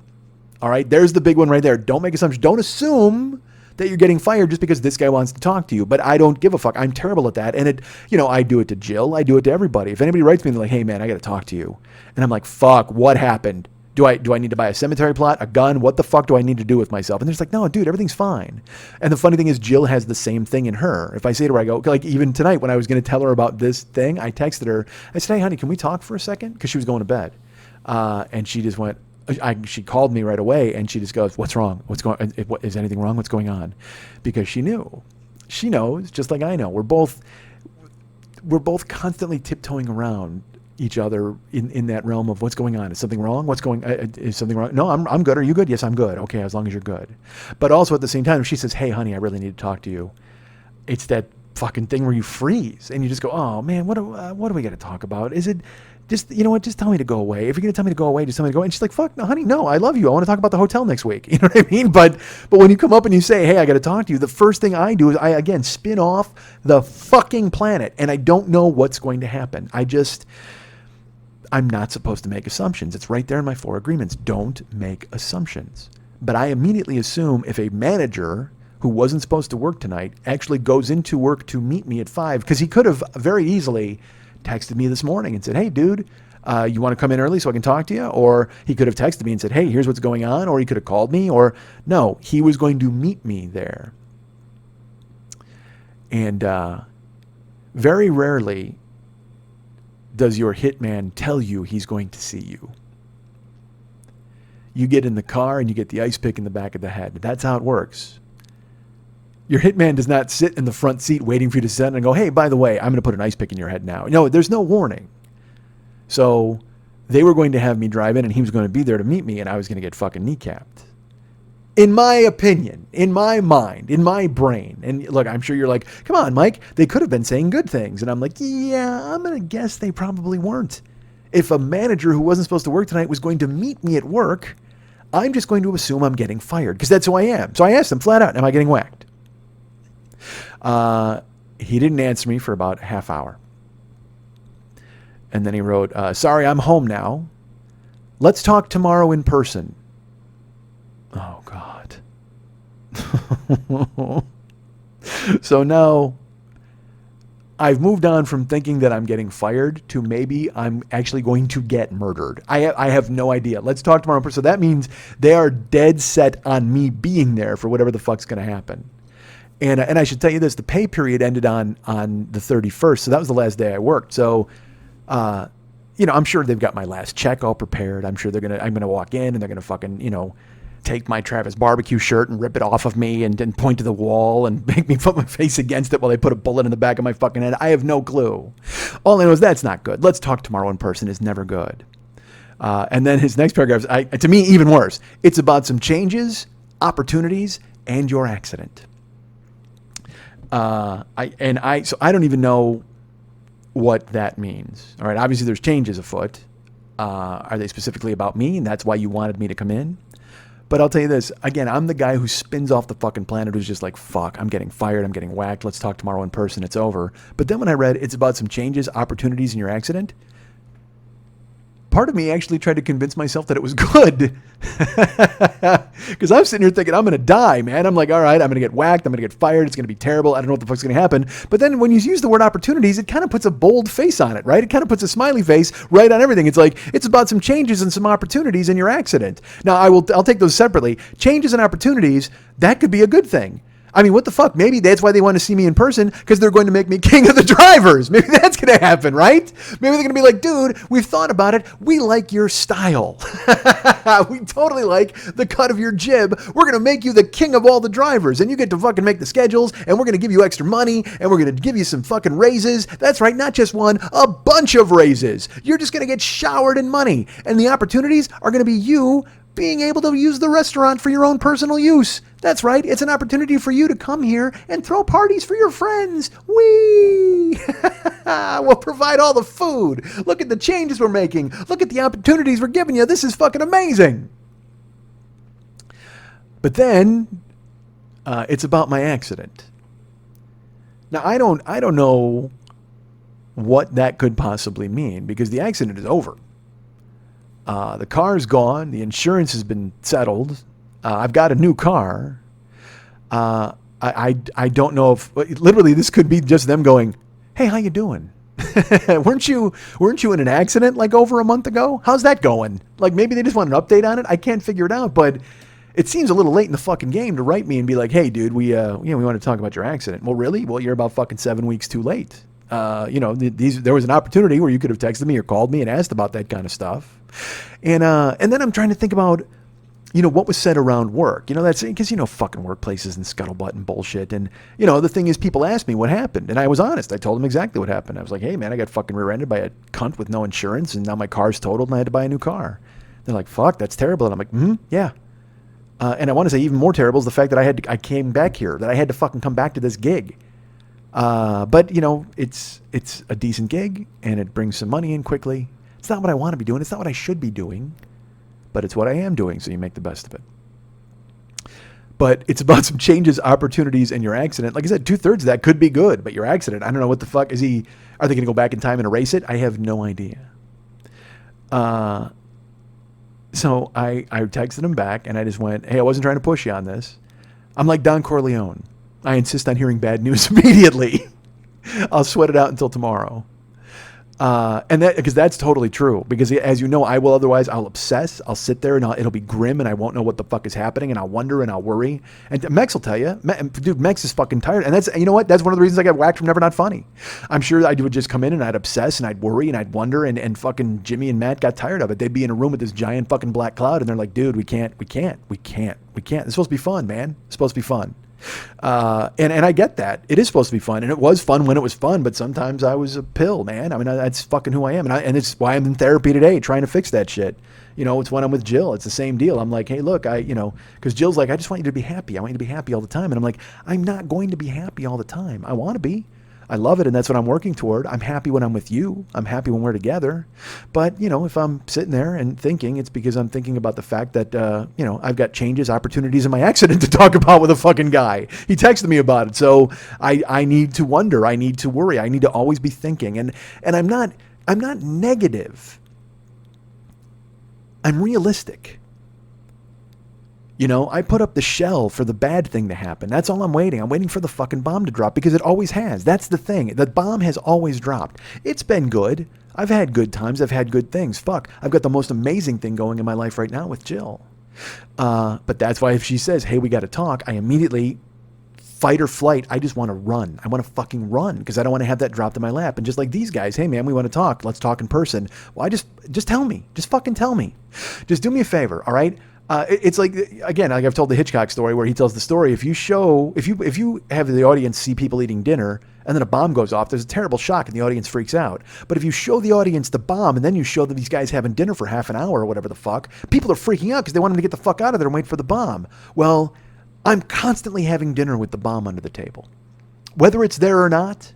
All right, there's the big one right there. Don't make assumptions. Don't assume that you're getting fired just because this guy wants to talk to you. But I don't give a fuck. I'm terrible at that. And I do it to Jill. I do it to everybody. If anybody writes me and they're like, hey man, I got to talk to you. And I'm like, fuck, what happened? Do I need to buy a cemetery plot, a gun? What the fuck do I need to do with myself? And they're just like, no, dude, everything's fine. And the funny thing is, Jill has the same thing in her. If I say to her, I go, like even tonight when I was going to tell her about this thing, I texted her. I said, hey honey, can we talk for a second? Because she was going to bed. And she just went, she called me right away, and she just goes, what's wrong? Is anything wrong? What's going on? Because she knows, just like I know. We're both constantly tiptoeing around each other in that realm of what's going on. Is something wrong? Is something wrong? No, I'm good. Are you good? Yes, I'm good. Okay, as long as you're good. But also at the same time, if she says, hey honey, I really need to talk to you, it's that fucking thing where you freeze and you just go, oh man, what do we got to talk about? Is it just, you know what, just tell me to go away. If you're going to tell me to go away, just tell me to go away. And she's like, fuck, no, honey, no, I love you. I want to talk about the hotel next week. You know what I mean? But when you come up and you say, hey, I got to talk to you, the first thing I do is I, again, spin off the fucking planet, and I don't know what's going to happen. I'm not supposed to make assumptions. It's right there in my 4 agreements. Don't make assumptions. But I immediately assume if a manager who wasn't supposed to work tonight, actually goes into work to meet me at 5, because he could have very easily texted me this morning and said, hey, dude, you want to come in early so I can talk to you? Or he could have texted me and said, hey, here's what's going on. Or he could have called me. Or no, he was going to meet me there. And very rarely does your hitman tell you he's going to see you. You get in the car and you get the ice pick in the back of the head. That's how it works. Your hitman does not sit in the front seat waiting for you to sit and go, hey, by the way, I'm going to put an ice pick in your head now. No, there's no warning. So they were going to have me drive in and he was going to be there to meet me and I was going to get fucking kneecapped. In my opinion, in my mind, in my brain. And look, I'm sure you're like, come on, Mike, they could have been saying good things. And I'm like, yeah, I'm going to guess they probably weren't. If a manager who wasn't supposed to work tonight was going to meet me at work, I'm just going to assume I'm getting fired because that's who I am. So I asked him flat out, am I getting whacked? He didn't answer me for about a half hour. And then he wrote, sorry, I'm home now. Let's talk tomorrow in person. Oh, God. So now I've moved on from thinking that I'm getting fired to maybe I'm actually going to get murdered. I have no idea. Let's talk tomorrow in person. So that means they are dead set on me being there for whatever the fuck's going to happen. And I should tell you this, the pay period ended on the 31st. So that was the last day I worked. So, I'm sure they've got my last check all prepared. I'm sure I'm going to walk in and they're going to fucking, take my Travis barbecue shirt and rip it off of me and then point to the wall and make me put my face against it while they put a bullet in the back of my fucking head. I have no clue. All I know is that's not good. Let's talk tomorrow in person is never good. And then his next paragraph, to me, even worse. It's about some changes, opportunities, and your accident. So I don't even know what that means. All right. Obviously there's changes afoot. Are they specifically about me? And that's why you wanted me to come in? But I'll tell you this, again, I'm the guy who spins off the fucking planet who's just like, fuck, I'm getting fired, I'm getting whacked, let's talk tomorrow in person, it's over. But then when I read it's about some changes, opportunities in your accident, part of me actually tried to convince myself that it was good. Because I'm sitting here thinking, I'm going to die, man. I'm like, all right, I'm going to get whacked. I'm going to get fired. It's going to be terrible. I don't know what the fuck's going to happen. But then when you use the word opportunities, it kind of puts a bold face on it, right? It kind of puts a smiley face right on everything. It's like, it's about some changes and some opportunities in your accident. Now, I'll take those separately. Changes and opportunities, that could be a good thing. I mean, what the fuck? Maybe that's why they want to see me in person, because they're going to make me king of the drivers. Maybe that's going to happen, right? Maybe they're going to be like, dude, we've thought about it. We like your style. We totally like the cut of your jib. We're going to make you the king of all the drivers, and you get to fucking make the schedules, and we're going to give you extra money, and we're going to give you some fucking raises. That's right, not just one, a bunch of raises. You're just going to get showered in money, and the opportunities are going to be you being able to use the restaurant for your own personal use. That's right. It's an opportunity for you to come here and throw parties for your friends. Whee! We'll provide all the food. Look at the changes we're making. Look at the opportunities we're giving you. This is fucking amazing. But then it's about my accident. Now, I don't know what that could possibly mean, because the accident is over. The car's gone. The insurance has been settled. I've got a new car. I don't know if literally this could be just them going, "Hey, how you doing? weren't you in an accident like over a month ago? How's that going?" Like maybe they just want an update on it. I can't figure it out, but it seems a little late in the fucking game to write me and be like, "Hey, dude, we want to talk about your accident." Well, really? Well, you're about fucking 7 weeks too late. There was an opportunity where you could have texted me or called me and asked about that kind of stuff. And then I'm trying to think about, what was said around work. That's because, fucking workplaces and scuttlebutt and bullshit. And, the thing is, people asked me what happened. And I was honest. I told them exactly what happened. I was like, hey, man, I got fucking rear-ended by a cunt with no insurance. And now my car's totaled and I had to buy a new car. They're like, fuck, that's terrible. And I'm like, yeah. And I want to say even more terrible is the fact that I came back here, that I had to fucking come back to this gig. But it's a decent gig and it brings some money in quickly. It's not what I want to be doing. It's not what I should be doing, but it's what I am doing. So you make the best of it. But it's about some changes, opportunities in your accident. Like I said, 2/3 of that could be good, but your accident, I don't know what the fuck are they going to go back in time and erase it? I have no idea. So I texted him back and I just went, hey, I wasn't trying to push you on this. I'm like Don Corleone. I insist on hearing bad news immediately. I'll sweat it out until tomorrow. And that, because that's totally true. Because as you know, I'll obsess. I'll sit there and it'll be grim and I won't know what the fuck is happening and I'll wonder and I'll worry. And Mex will tell you, dude, Mex is fucking tired. And that's, you know what? That's one of the reasons I got whacked from Never Not Funny. I'm sure I would just come in and I'd obsess and I'd worry and I'd wonder and fucking Jimmy and Matt got tired of it. They'd be in a room with this giant fucking black cloud and they're like, dude, we can't. It's supposed to be fun, man. It's supposed to be fun. And I get that. It is supposed to be fun, and it was fun when it was fun, but sometimes I was a pill, man. I mean, that's fucking who I am, and it's why I'm in therapy today, trying to fix that shit. You know, it's when I'm with Jill, it's the same deal. I'm like, hey, look, because Jill's like, I just want you to be happy. I want you to be happy all the time. And I'm like, I'm not going to be happy all the time. I want to be. I love it, and that's what I'm working toward. I'm happy when I'm with you. I'm happy when we're together. But, if I'm sitting there and thinking, it's because I'm thinking about the fact that, I've got changes, opportunities in my accident to talk about with a fucking guy. He texted me about it. So I need to wonder. I need to worry. I need to always be thinking. And I'm not negative. I'm realistic. I put up the shell for the bad thing to happen. That's all I'm waiting. I'm waiting for the fucking bomb to drop because it always has. That's the thing. The bomb has always dropped. It's been good. I've had good times. I've had good things. Fuck. I've got the most amazing thing going in my life right now with Jill. But that's why if she says, hey, we got to talk, I immediately fight or flight. I just want to run. I want to fucking run because I don't want to have that dropped in my lap. And just like these guys, hey man, we want to talk. Let's talk in person. Well, just tell me. Just fucking tell me. Just do me a favor. All right. It's like, again, like I've told the Hitchcock story where he tells the story. If you have the audience see people eating dinner and then a bomb goes off, there's a terrible shock and the audience freaks out. But if you show the audience the bomb and then you show that these guys having dinner for half an hour or whatever the fuck, people are freaking out because they want them to get the fuck out of there and wait for the bomb. Well, I'm constantly having dinner with the bomb under the table. Whether it's there or not,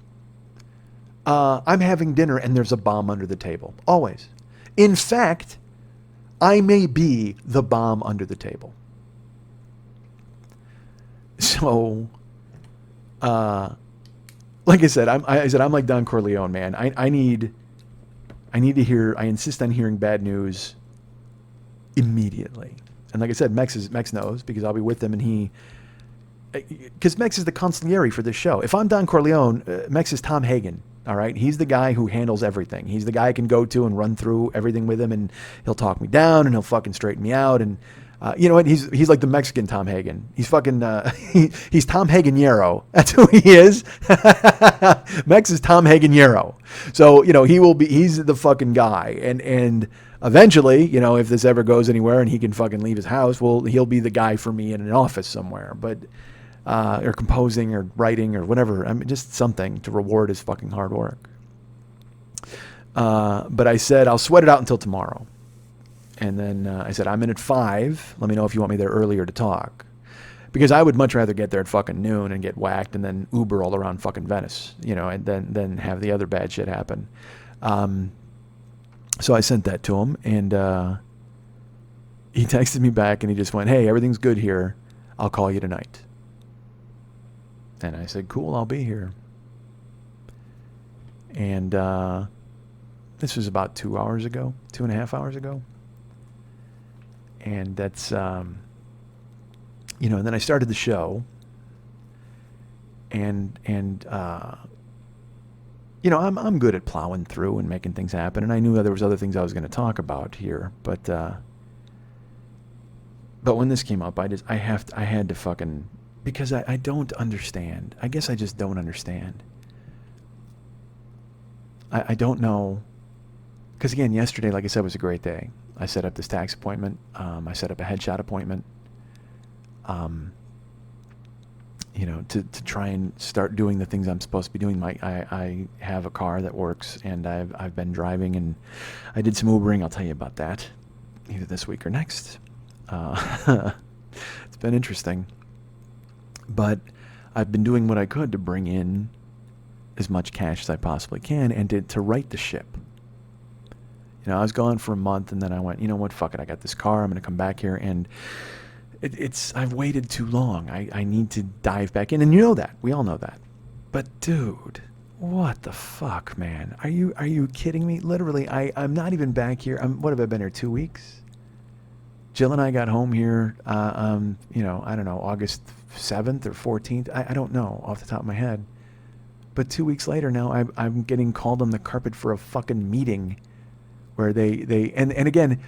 I'm having dinner and there's a bomb under the table. Always. In fact, I may be the bomb under the table. So, like I said, I'm like Don Corleone, man. I insist on hearing bad news immediately. And like I said, Mex knows because I'll be with him and because Mex is the consigliere for this show. If I'm Don Corleone, Mex is Tom Hagen. All right. He's the guy who handles everything. He's the guy I can go to and run through everything with him and he'll talk me down and he'll fucking straighten me out. And you know what? He's like the Mexican Tom Hagen. He's fucking, he's Tom Hagenero. That's who he is. Mex is Tom Hagenero. So, he's the fucking guy. And eventually, if this ever goes anywhere and he can fucking leave his house, well, he'll be the guy for me in an office somewhere. But, or composing or writing or whatever. I mean, just something to reward his fucking hard work. But I said, I'll sweat it out until tomorrow. And then I said, I'm in at 5. Let me know if you want me there earlier to talk. Because I would much rather get there at fucking noon and get whacked and then Uber all around fucking Venice, and then have the other bad shit happen. So I sent that to him and he texted me back and he just went, hey, everything's good here. I'll call you tonight. And I said, cool, I'll be here. And this was about 2.5 hours ago. And that's, and then I started the show. And I'm good at plowing through and making things happen. And I knew there was other things I was going to talk about here. But when this came up, I had to fucking... Because I don't understand. I guess I just don't understand. I don't know. Because again, yesterday, like I said, was a great day. I set up this tax appointment. I set up a headshot appointment. To try and start doing the things I'm supposed to be doing. I have a car that works, and I've been driving, and I did some Ubering. I'll tell you about that either this week or next. It's been interesting. But I've been doing what I could to bring in as much cash as I possibly can and to right the ship. I was gone for a month and then I went, you know what, fuck it. I got this car. I'm going to come back here. And I've waited too long. I need to dive back in. And you know that. We all know that. But dude, what the fuck, man? Are you kidding me? Literally, I'm not even back here. What have I been here, 2 weeks? Jill and I got home here, I don't know, August 7th or 14th. I don't know off the top of my head. But 2 weeks later now, I'm getting called on the carpet for a fucking meeting where they and again,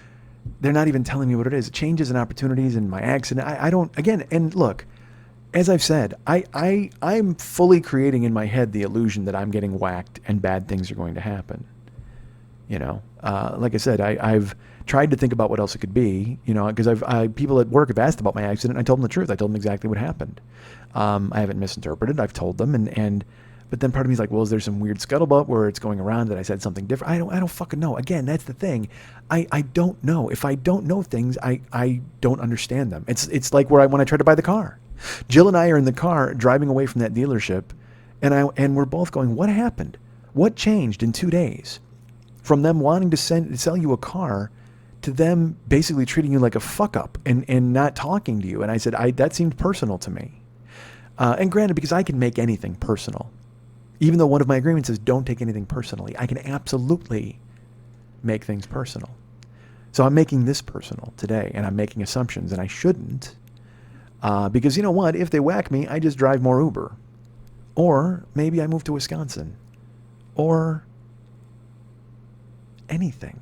they're not even telling me what it is. Changes and opportunities and my accident. I don't, again, and look, as I've said, I'm fully creating in my head the illusion that I'm getting whacked and bad things are going to happen. You know, like I said, I've tried to think about what else it could be, you know, because people at work have asked about my accident. I told them the truth. I told them exactly what happened. I haven't misinterpreted. I've told them, but then part of me is like, well, is there some weird scuttlebutt where it's going around that I said something different? I don't fucking know. Again, that's the thing. I don't know. If I don't know things, I don't understand them. It's like when I tried to buy the car. Jill and I are in the car driving away from that dealership, and we're both going, what happened? What changed in 2 days? From them wanting to sell you a car to them basically treating you like a fuck up and not talking to you. And I said, that seemed personal to me. And granted, because I can make anything personal. Even though one of my agreements is don't take anything personally, I can absolutely make things personal. So I'm making this personal today, and I'm making assumptions, and I shouldn't. Because you know what? If they whack me, I just drive more Uber. Or maybe I move to Wisconsin. Or anything.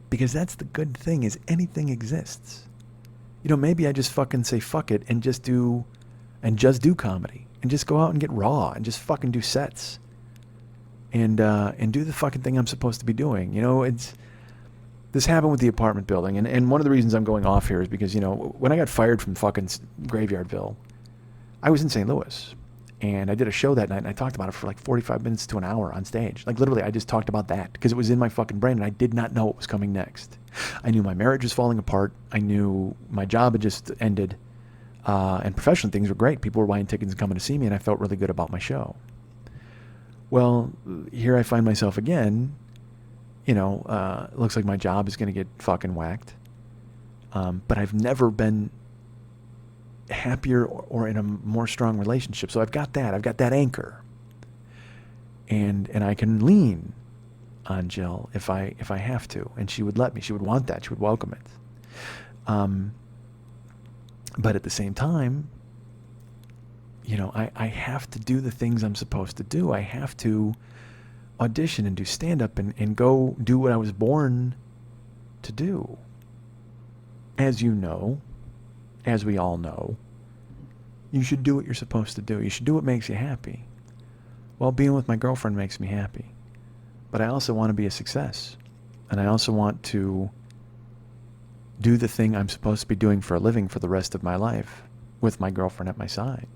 Because that's the good thing, is anything exists. You know, maybe I just fucking say fuck it and just do comedy. And just go out and get raw and just fucking do sets. And do the fucking thing I'm supposed to be doing. You know, this happened with the apartment building. And one of the reasons I'm going off here is because, you know, when I got fired from fucking Graveyardville, I was in St. Louis. And I did a show that night, and I talked about it for like 45 minutes to an hour on stage. Like, literally, I just talked about that because it was in my fucking brain, and I did not know what was coming next. I knew my marriage was falling apart. I knew my job had just ended. And professionally, things were great. People were buying tickets and coming to see me, and I felt really good about my show. Well, here I find myself again. You know, looks like my job is going to get fucking whacked. But I've never been happier or in a more strong relationship. So I've got that anchor. And I can lean on Jill if I have to. And she would let me. She would want that. She would welcome it. But at the same time, you know, I have to do the things I'm supposed to do. I have to audition and do stand-up and go do what I was born to do. As you know, as we all know, you should do what you're supposed to do. You should do what makes you happy. Well, being with my girlfriend makes me happy. But I also want to be a success. And I also want to do the thing I'm supposed to be doing for a living for the rest of my life with my girlfriend at my side.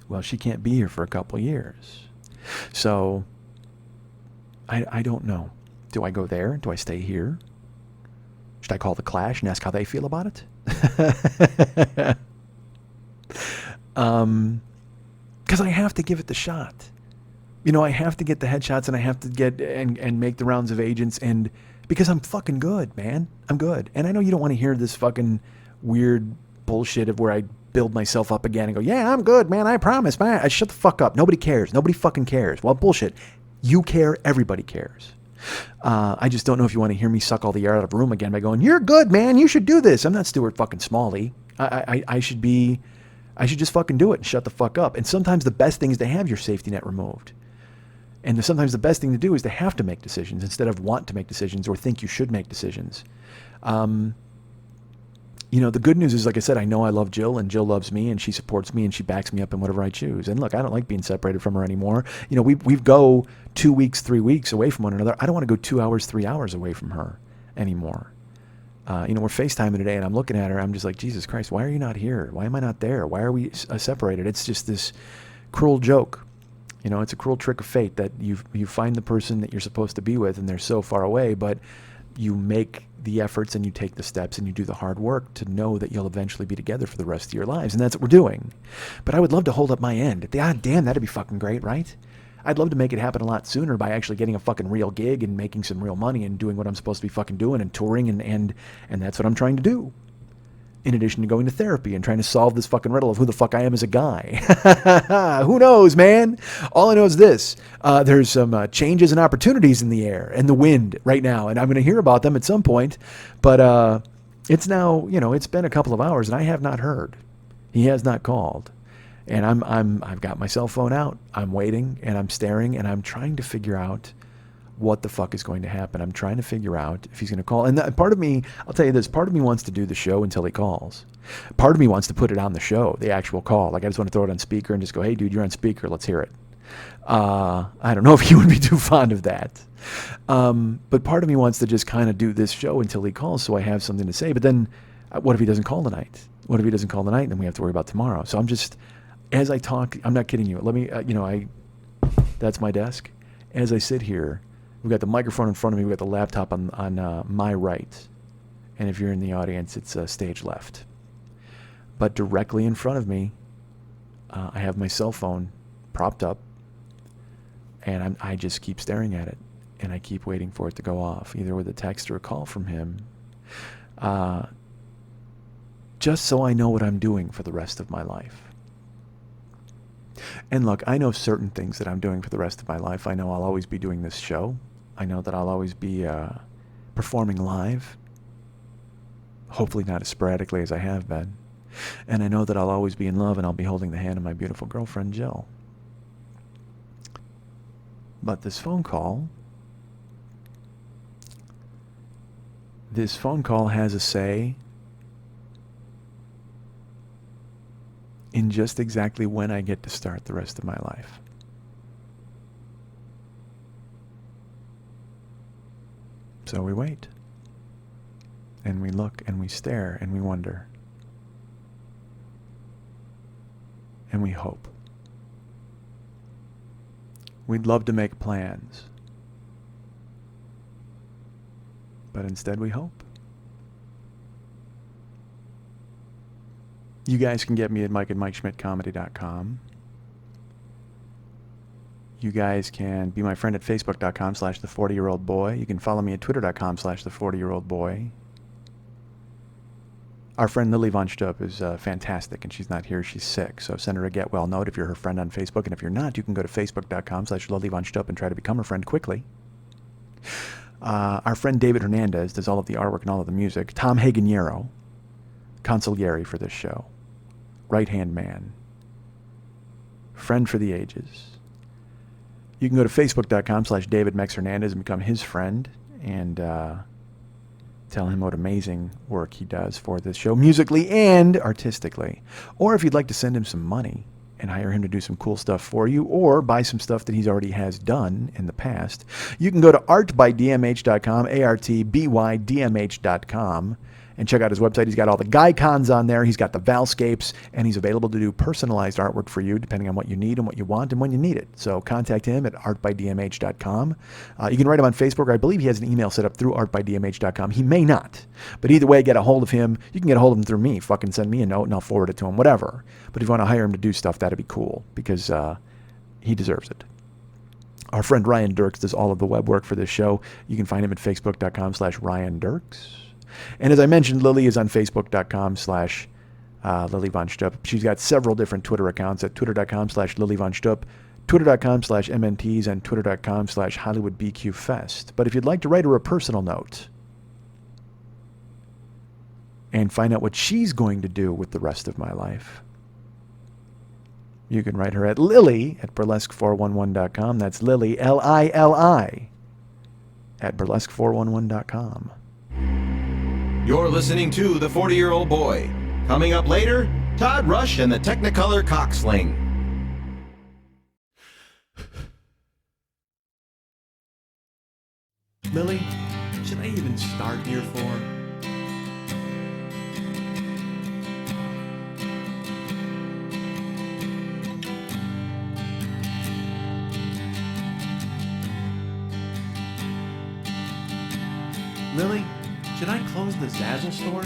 Well, she can't be here for a couple years. So I don't know. Do I go there? Do I stay here? Should I call the Clash and ask how they feel about it? Because I have to give it the shot. You know, I have to get the headshots, and I have to get and make the rounds of agents, and because I'm fucking good, man. I'm good. And I know you don't want to hear this fucking weird bullshit of where I build myself up again and go, yeah, I'm good, man. I promise, man. Shut the fuck up. Nobody cares. Nobody fucking cares. Well, bullshit. You care. Everybody cares. I just don't know if you want to hear me suck all the air out of a room again by going, you're good, man. You should do this. I'm not Stuart fucking Smalley. I should just fucking do it and shut the fuck up. And sometimes the best thing is to have your safety net removed. And sometimes the best thing to do is to have to make decisions instead of want to make decisions or think you should make decisions. You know, the good news is, like I said, I know I love Jill, and Jill loves me, and she supports me, and she backs me up in whatever I choose. And look, I don't like being separated from her anymore. You know, we go 2 weeks, 3 weeks away from one another. I don't want to go 2 hours, 3 hours away from her anymore. You know, we're FaceTiming today, and I'm looking at her. I'm just like, Jesus Christ, why are you not here? Why am I not there? Why are we separated? It's just this cruel joke. You know, it's a cruel trick of fate that you find the person that you're supposed to be with, and they're so far away, but you make the efforts and you take the steps and you do the hard work to know that you'll eventually be together for the rest of your lives. And that's what we're doing. But I would love to hold up my end. God damn, that'd be fucking great, right? I'd love to make it happen a lot sooner by actually getting a fucking real gig and making some real money and doing what I'm supposed to be fucking doing and touring, and that's what I'm trying to do. In addition to going to therapy and trying to solve this fucking riddle of who the fuck I am as a guy. Who knows, man? All I know is this. There's some changes and opportunities in the air and the wind right now, and I'm going to hear about them at some point. But It's now, it's been a couple of hours and I have not heard. He has not called. And I've got my cell phone out. I'm waiting and I'm staring and I'm trying to figure out what the fuck is going to happen. I'm trying to figure out if he's going to call. And part of me, I'll tell you this, part of me wants to do the show until he calls. Part of me wants to put it on the show, the actual call. Like I just want to throw it on speaker and just go, hey dude, you're on speaker, let's hear it. I don't know if he would be too fond of that. But part of me wants to just kind of do this show until he calls so I have something to say. But then what if he doesn't call tonight? What if he doesn't call tonight and then we have to worry about tomorrow? So I'm just, as I talk, I'm not kidding you. Let me, that's my desk. As I sit here, we've got the microphone in front of me. We've got the laptop on my right. And if you're in the audience, it's stage left. But directly in front of me, I have my cell phone propped up. And I just keep staring at it. And I keep waiting for it to go off, either with a text or a call from him. Just so I know what I'm doing for the rest of my life. And look, I know certain things that I'm doing for the rest of my life. I know I'll always be doing this show. I know that I'll always be performing live. Hopefully not as sporadically as I have been. And I know that I'll always be in love and I'll be holding the hand of my beautiful girlfriend, Jill. But this phone call has a say in just exactly when I get to start the rest of my life. So we wait. And we look and we stare and we wonder. And we hope. We'd love to make plans. But instead we hope. You guys can get me at mike@MikeSchmidtComedy.com. You guys can be my friend at Facebook.com/the40yearoldboy. You can follow me at Twitter.com/the40yearoldboy. Our friend Lily Von Stupp is fantastic, and she's not here. She's sick, so send her a get well note if you're her friend on Facebook. And if you're not, you can go to Facebook.com/Lily Von Stupp and try to become her friend quickly. Our friend David Hernandez does all of the artwork and all of the music. Tom Haganiero, consigliere for this show. Right-hand man. Friend for the ages. You can go to Facebook.com/David Mex Hernandez and become his friend and tell him what amazing work he does for this show, musically and artistically. Or if you'd like to send him some money and hire him to do some cool stuff for you, or buy some stuff that he's already has done in the past, you can go to artbydmh.com, ARTBYDMH.com, and check out his website. He's got all the Guycons on there. He's got the Valscapes, and he's available to do personalized artwork for you, depending on what you need and what you want and when you need it. So contact him at artbydmh.com. You can write him on Facebook. I believe he has an email set up through artbydmh.com. He may not. But either way, get a hold of him. You can get a hold of him through me. Fucking send me a note, and I'll forward it to him, whatever. But if you want to hire him to do stuff, that'd be cool, because he deserves it. Our friend Ryan Dirks does all of the web work for this show. You can find him at facebook.com/Ryan Dirks. And as I mentioned, Lily is on Facebook.com/Lily Von Stupp. She's got several different Twitter accounts at Twitter.com/Lily Von Stupp, Twitter.com/MNTs, and Twitter.com/HollywoodBQFest. But if you'd like to write her a personal note and find out what she's going to do with the rest of my life, you can write her at Lily at burlesque411.com. That's Lily, Lili, at burlesque411.com. You're listening to The 40-Year-Old Boy. Coming up later, Todd Rush and the Technicolor Cocksling. Lily, should I even start Year 4? Lily, should I close the Zazzle store?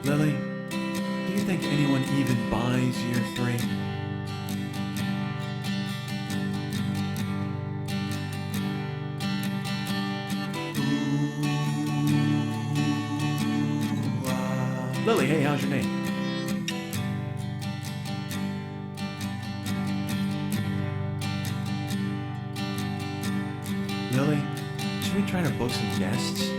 Lily, do you think anyone even buys Year 3? Lily, hey, how's your name? Lily, should we try to book some guests?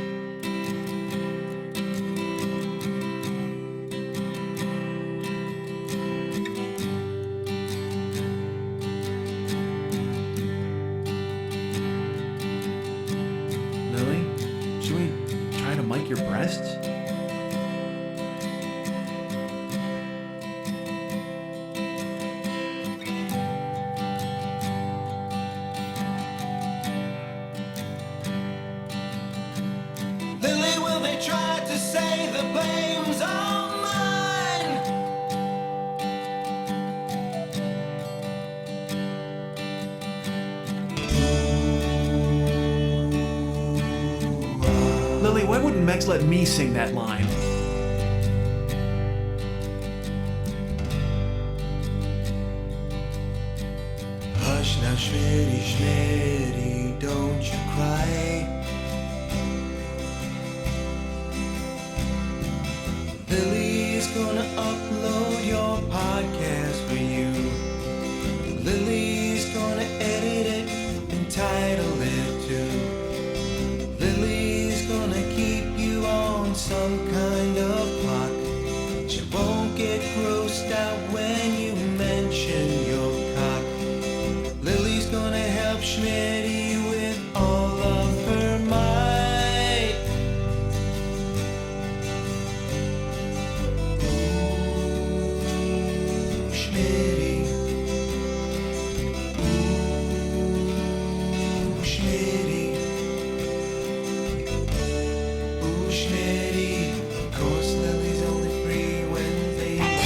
Lily, should we try to mic your breasts? Lily, will they try to say the blame's all mine? Lily, why wouldn't Mex let me sing that line? Hush now, Schmitty, Schmitty, don't you cry. Lily's gonna upload your podcast for you. Lily's gonna edit it and title it too. Lily's gonna keep you on some kind of clock. She won't get grossed out when you mention your cock. Lily's gonna help Schmitty with all of her might. Ooh, Schmitty. Ooh, Schmitty. Ooh, Schmitty. Of course, Lily's only free Wednesday night.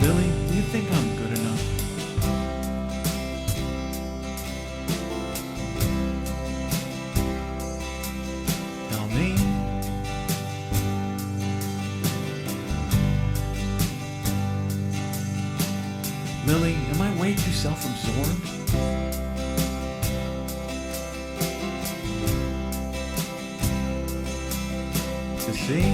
Lily, do you think I'm good enough? Tell me. Lily, am I way too self-absorbed? To see?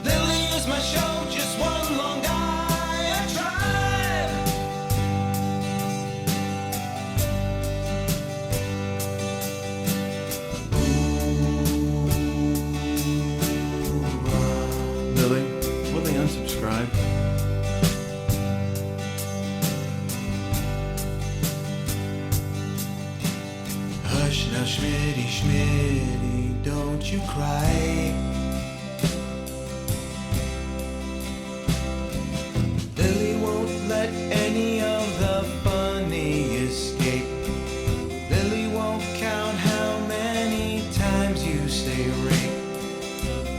Lily is my show, just one long diatribe. Lily, will they unsubscribe? Hush now, Schmitty, Schmitty, don't you cry. Lily won't let any of the funny escape. Lily won't count how many times you say rape.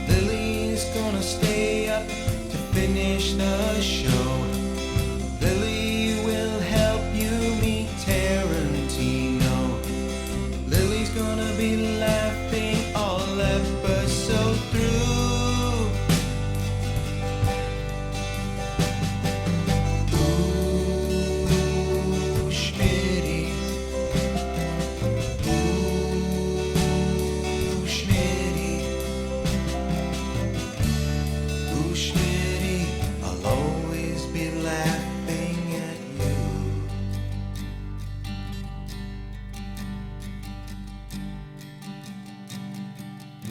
Lily's gonna stay up to finish the show. Lily will help you meet Tarantino. Lily's gonna be laughing all episode through. Ooh, Schmitty. Ooh, Schmitty. Ooh, Schmitty. I'll always be laughing at you.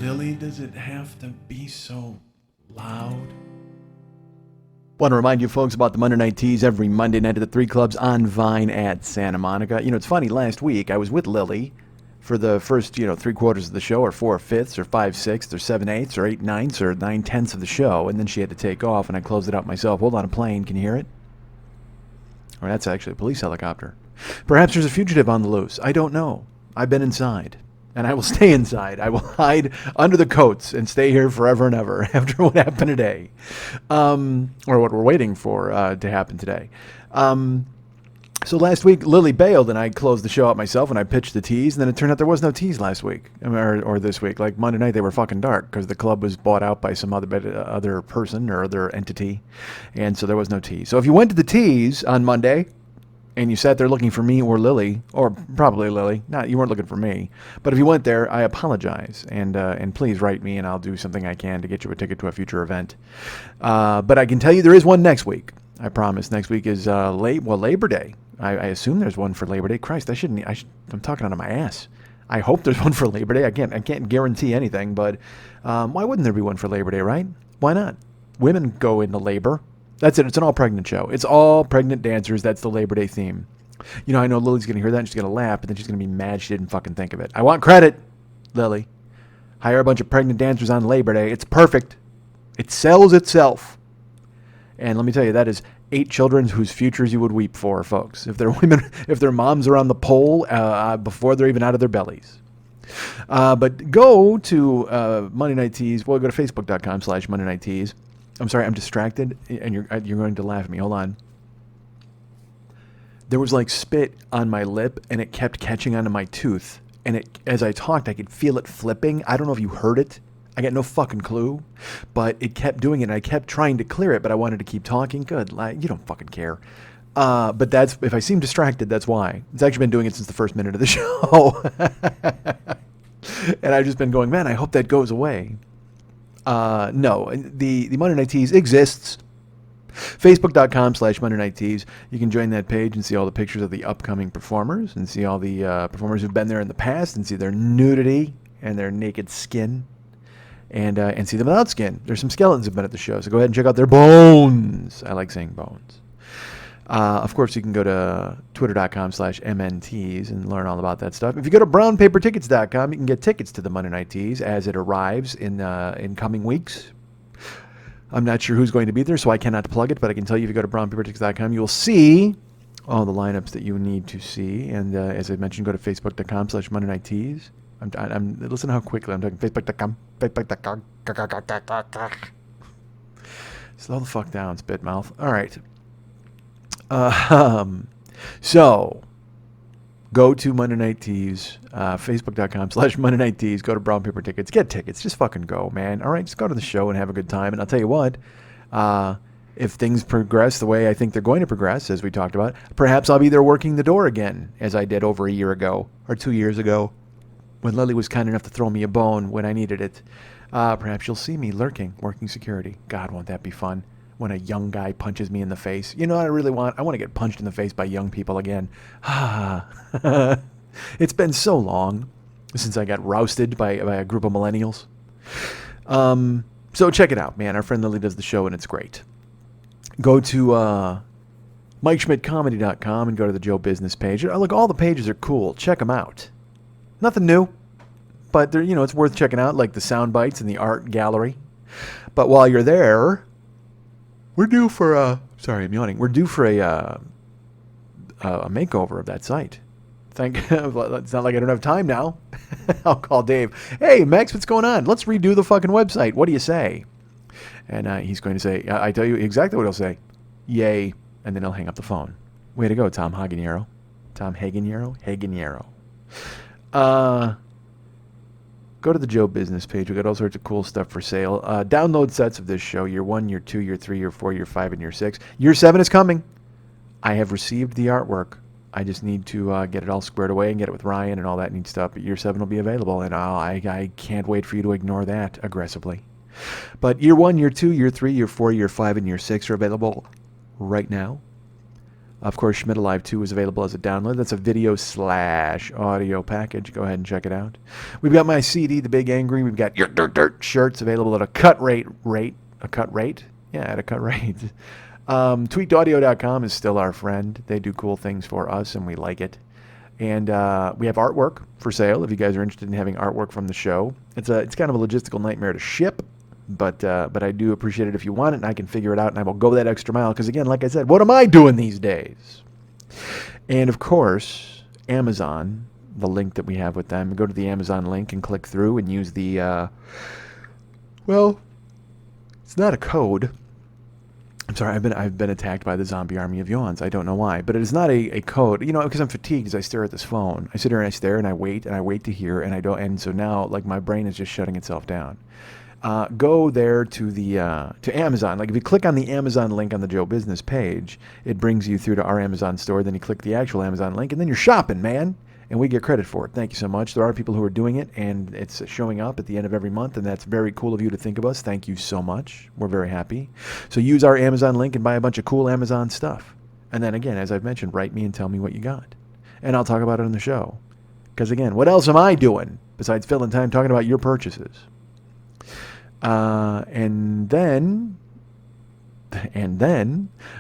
Lily, does it have to be so loud? Want to remind you folks about the Monday Night Teas every Monday night at the 3 Clubs on Vine at Santa Monica. You know, it's funny, last week I was with Lily for the first, 3/4 of the show, or 4/5 or 5/6 or 7/8 or 8/9 or 9/10 of the show, and then she had to take off, and I closed it out myself. Hold on, a plane, can you hear it? Or that's actually a police helicopter. Perhaps there's a fugitive on the loose. I don't know. I've been inside. And I will stay inside. I will hide under the coats and stay here forever and ever after what happened today. Or what we're waiting for to happen today. So last week, Lily bailed, and I closed the show out myself, and I pitched the tease, and then it turned out there was no tease last week, or this week. Like Monday night, they were fucking dark, because the club was bought out by some other person or other entity, and so there was no tease. So if you went to the tease on Monday, and you sat there looking for me or Lily, or probably Lily, you weren't looking for me, but if you went there, I apologize, and please write me, and I'll do something I can to get you a ticket to a future event. But I can tell you there is one next week. I promise. Next week is Labor Day. I assume there's one for Labor Day. Christ, I'm talking out of my ass. I hope there's one for Labor Day. I can't guarantee anything, but why wouldn't there be one for Labor Day, right? Why not? Women go into labor. That's it. It's an all-pregnant show. It's all pregnant dancers. That's the Labor Day theme. You know, I know Lily's going to hear that and she's going to laugh, but then she's going to be mad she didn't fucking think of it. I want credit, Lily. Hire a bunch of pregnant dancers on Labor Day. It's perfect. It sells itself. And let me tell you, that is 8 children whose futures you would weep for, folks. If their women, if their moms are on the pole before they're even out of their bellies. But go to Monday Night Tease. Well, go to facebook.com/Monday Night Tease. I'm sorry, I'm distracted, and you're going to laugh at me. Hold on. There was like spit on my lip, and it kept catching onto my tooth. And as I talked, I could feel it flipping. I don't know if you heard it. I got no fucking clue, but it kept doing it, and I kept trying to clear it, but I wanted to keep talking. Good, you don't fucking care. But that's, if I seem distracted, that's why. It's actually been doing it since the first minute of the show. And I've just been going, man, I hope that goes away. No, the Monday Night Tease exists. Facebook.com/Monday Night Tease. You can join that page and see all the pictures of the upcoming performers and see all the performers who've been there in the past and see their nudity and their naked skin. And see them without skin. There's some skeletons who've been at the show, so go ahead and check out their bones. I like saying bones. Of course, you can go to twitter.com/MNTees and learn all about that stuff. If you go to brownpapertickets.com, you can get tickets to the Monday Night Tease as it arrives in coming weeks. I'm not sure who's going to be there, so I cannot plug it, but I can tell you if you go to brownpapertickets.com, you will see all the lineups that you need to see. And as I mentioned, go to facebook.com/Monday Night Tease. I'm listen to how quickly I'm talking. Facebook.com. Slow the fuck down, spit mouth. All right. So go to Monday Night Tease, facebook.com/Monday Night Tease. Go to Brown Paper Tickets. Get tickets. Just fucking go, man. All right, just go to the show and have a good time. And I'll tell you what, if things progress the way I think they're going to progress, as we talked about, perhaps I'll be there working the door again, as I did over a year ago or 2 years ago, when Lily was kind enough to throw me a bone when I needed it. Perhaps you'll see me lurking, working security. God, won't that be fun? When a young guy punches me in the face. You know what I really want? I want to get punched in the face by young people again. It's been so long since I got rousted by a group of millennials. So check it out, man. Our friend Lily does the show, and it's great. Go to MikeSchmidtComedy.com and go to the Joe Business page. Look, all the pages are cool. Check them out. Nothing new, but they're, it's worth checking out, like the sound bites and the art gallery. But while you're there, we're due for sorry, I'm yawning. We're due for a makeover of that site. It's not like I don't have time now. I'll call Dave. Hey, Max, what's going on? Let's redo the fucking website. What do you say? And he's going to say, I tell you exactly what he'll say. Yay. And then he'll hang up the phone. Way to go, Tom Haganiero. Tom Haganiero. Go to the Joe Business page. We got all sorts of cool stuff for sale. Download sets of this show. Year 1, Year 2, Year 3, Year 4, Year 5, and Year 6. Year 7 is coming. I have received the artwork. I just need to get it all squared away and get it with Ryan and all that neat stuff. But Year 7 will be available, and I can't wait for you to ignore that aggressively. But Year 1, Year 2, Year 3, Year 4, Year 5, and Year 6 are available right now. Of course, Schmidt Alive 2 is available as a download. That's a video/audio package. Go ahead and check it out. We've got my CD, The Big Angry. We've got your dirt shirts available at a cut rate. A cut rate? Yeah, at a cut rate. Tweakedaudio.com is still our friend. They do cool things for us, and we like it. And we have artwork for sale if you guys are interested in having artwork from the show. It's kind of a logistical nightmare to ship. But I do appreciate it if you want it, and I can figure it out, and I will go that extra mile. Because, again, like I said, what am I doing these days? And, of course, Amazon link that we have with them. Go to the Amazon link and click through and use the, well, it's not a code. I'm sorry, I've been attacked by the zombie army of yawns. I don't know why, but it is not a code. You know, because I'm fatigued as I stare at this phone. I sit here and I stare and I wait to hear, and I don't. And so now, like, my brain is just shutting itself down. Go there to the to Amazon. Like, if you click on the Amazon link on the Joe Business page, it brings you through to our Amazon store. Then you click the actual Amazon link, and then you're shopping, man. And we get credit for it. Thank you so much. There are people who are doing it, and it's showing up at the end of every month, and that's very cool of you to think of us. Thank you so much. We're very happy. So use our Amazon link and buy a bunch of cool Amazon stuff. And then again, as I've mentioned, write me and tell me what you got. And I'll talk about it on the show. Because again, what else am I doing besides filling time talking about your purchases? And then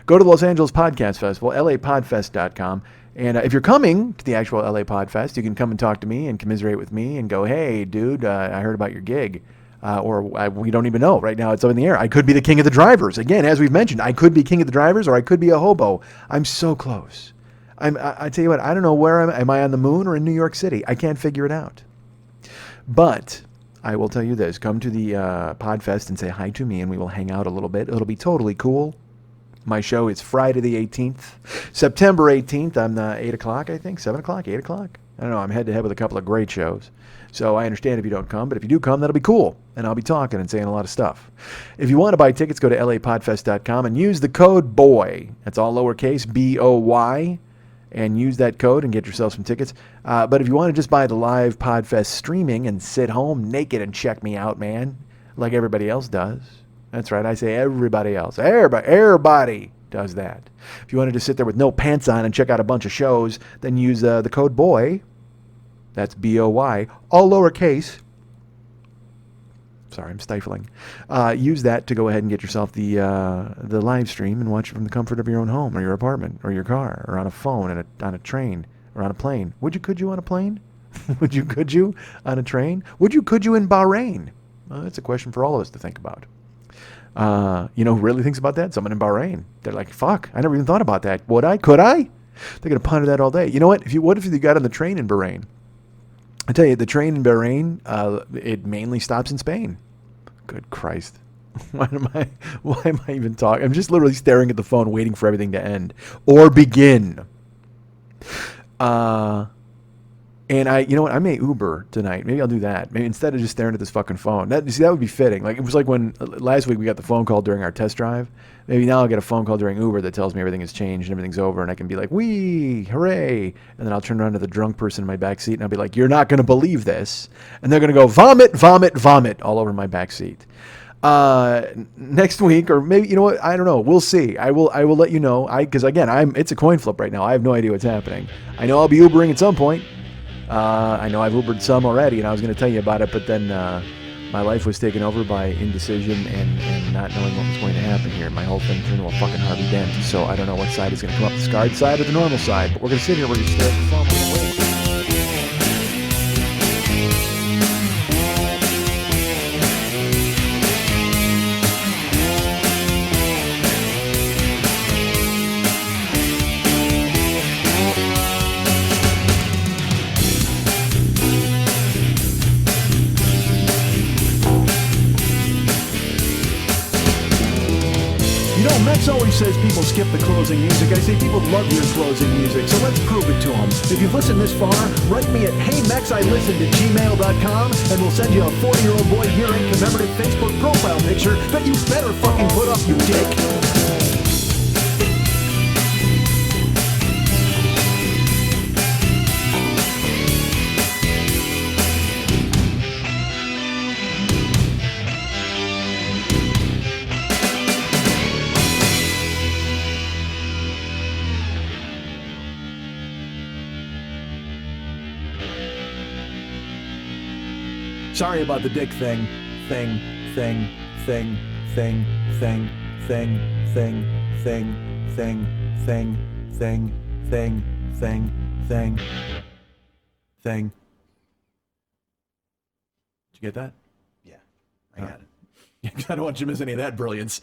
go to the Los Angeles Podcast Festival, lapodfest.com. And if you're coming to the actual LA Podfest, you can come and talk to me and commiserate with me and go, hey, dude, I heard about your gig. We don't even know. Right now it's up in the air. I could be the king of the drivers. Again, as we've mentioned, I could be king of the drivers or I could be a hobo. I'm so close. I tell you what, I don't know where am I on the moon or in New York City? I can't figure it out. But I will tell you this. Come to the Podfest and say hi to me and we will hang out a little bit. It'll be totally cool. My show is Friday the 18th. September 18th, I'm 8 o'clock, I think. 7 o'clock, 8 o'clock? I don't know. I'm head-to-head with a couple of great shows. So I understand if you don't come, but if you do come, that'll be cool. And I'll be talking and saying a lot of stuff. If you want to buy tickets, go to lapodfest.com and use the code BOY. That's all lowercase, B-O-Y. And use that code and get yourself some tickets. But if you want to just buy the live Podfest streaming and sit home naked and check me out, man, like everybody else does. That's right. I say everybody else. Everybody does that. If you wanted to sit there with no pants on and check out a bunch of shows, then use the code BOY. That's B-O-Y, all lowercase. Sorry, I'm stifling. Use that to go ahead and get yourself the live stream and watch it from the comfort of your own home or your apartment or your car or on a phone and on a train or on a plane. Could you on a plane? Could you on a train? Could you in Bahrain? That's a question for all of us to think about. You know who really thinks about that? Someone in Bahrain. They're like, fuck, I never even thought about that. Would I? Could I? They're going to ponder that all day. You know what? What if you got on the train in Bahrain? I tell you, the train in Bahrain, it mainly stops in Spain. Good Christ. Why am I even talking? I'm just literally staring at the phone waiting for everything to end or begin. And you know what? I may Uber tonight. Maybe I'll do that. Maybe instead of just staring at this fucking phone. That would be fitting. Like, it was like when last week we got the phone call during our test drive. Maybe now I'll get a phone call during Uber that tells me everything has changed and everything's over, and I can be like, wee, hooray. And then I'll turn around to the drunk person in my back seat and I'll be like, you're not going to believe this. And they're going to go vomit, vomit, vomit all over my back seat. Next week, or maybe, you know what? I don't know. We'll see. I will let you know. Because again, it's a coin flip right now. I have no idea what's happening. I know I'll be Ubering at some point. I know I've Ubered some already, and I was going to tell you about it, but then my life was taken over by indecision and not knowing what was going to happen here. My whole thing turned into a fucking Harvey Dent, so I don't know what side is going to come up, the scarred side or the normal side. But we're going to sit here, we're going to stare at the phone. Max always says people skip the closing music. I say people love your closing music, so let's prove it to them. If you've listened this far, write me at heymexilistened@gmail.com and we'll send you a 40-year-old boy hearing commemorative Facebook profile picture that you better fucking put up, you dick. Sorry about the dick thing. Thing. Did you get that? Yeah, I got it. I don't want you to miss any of that brilliance.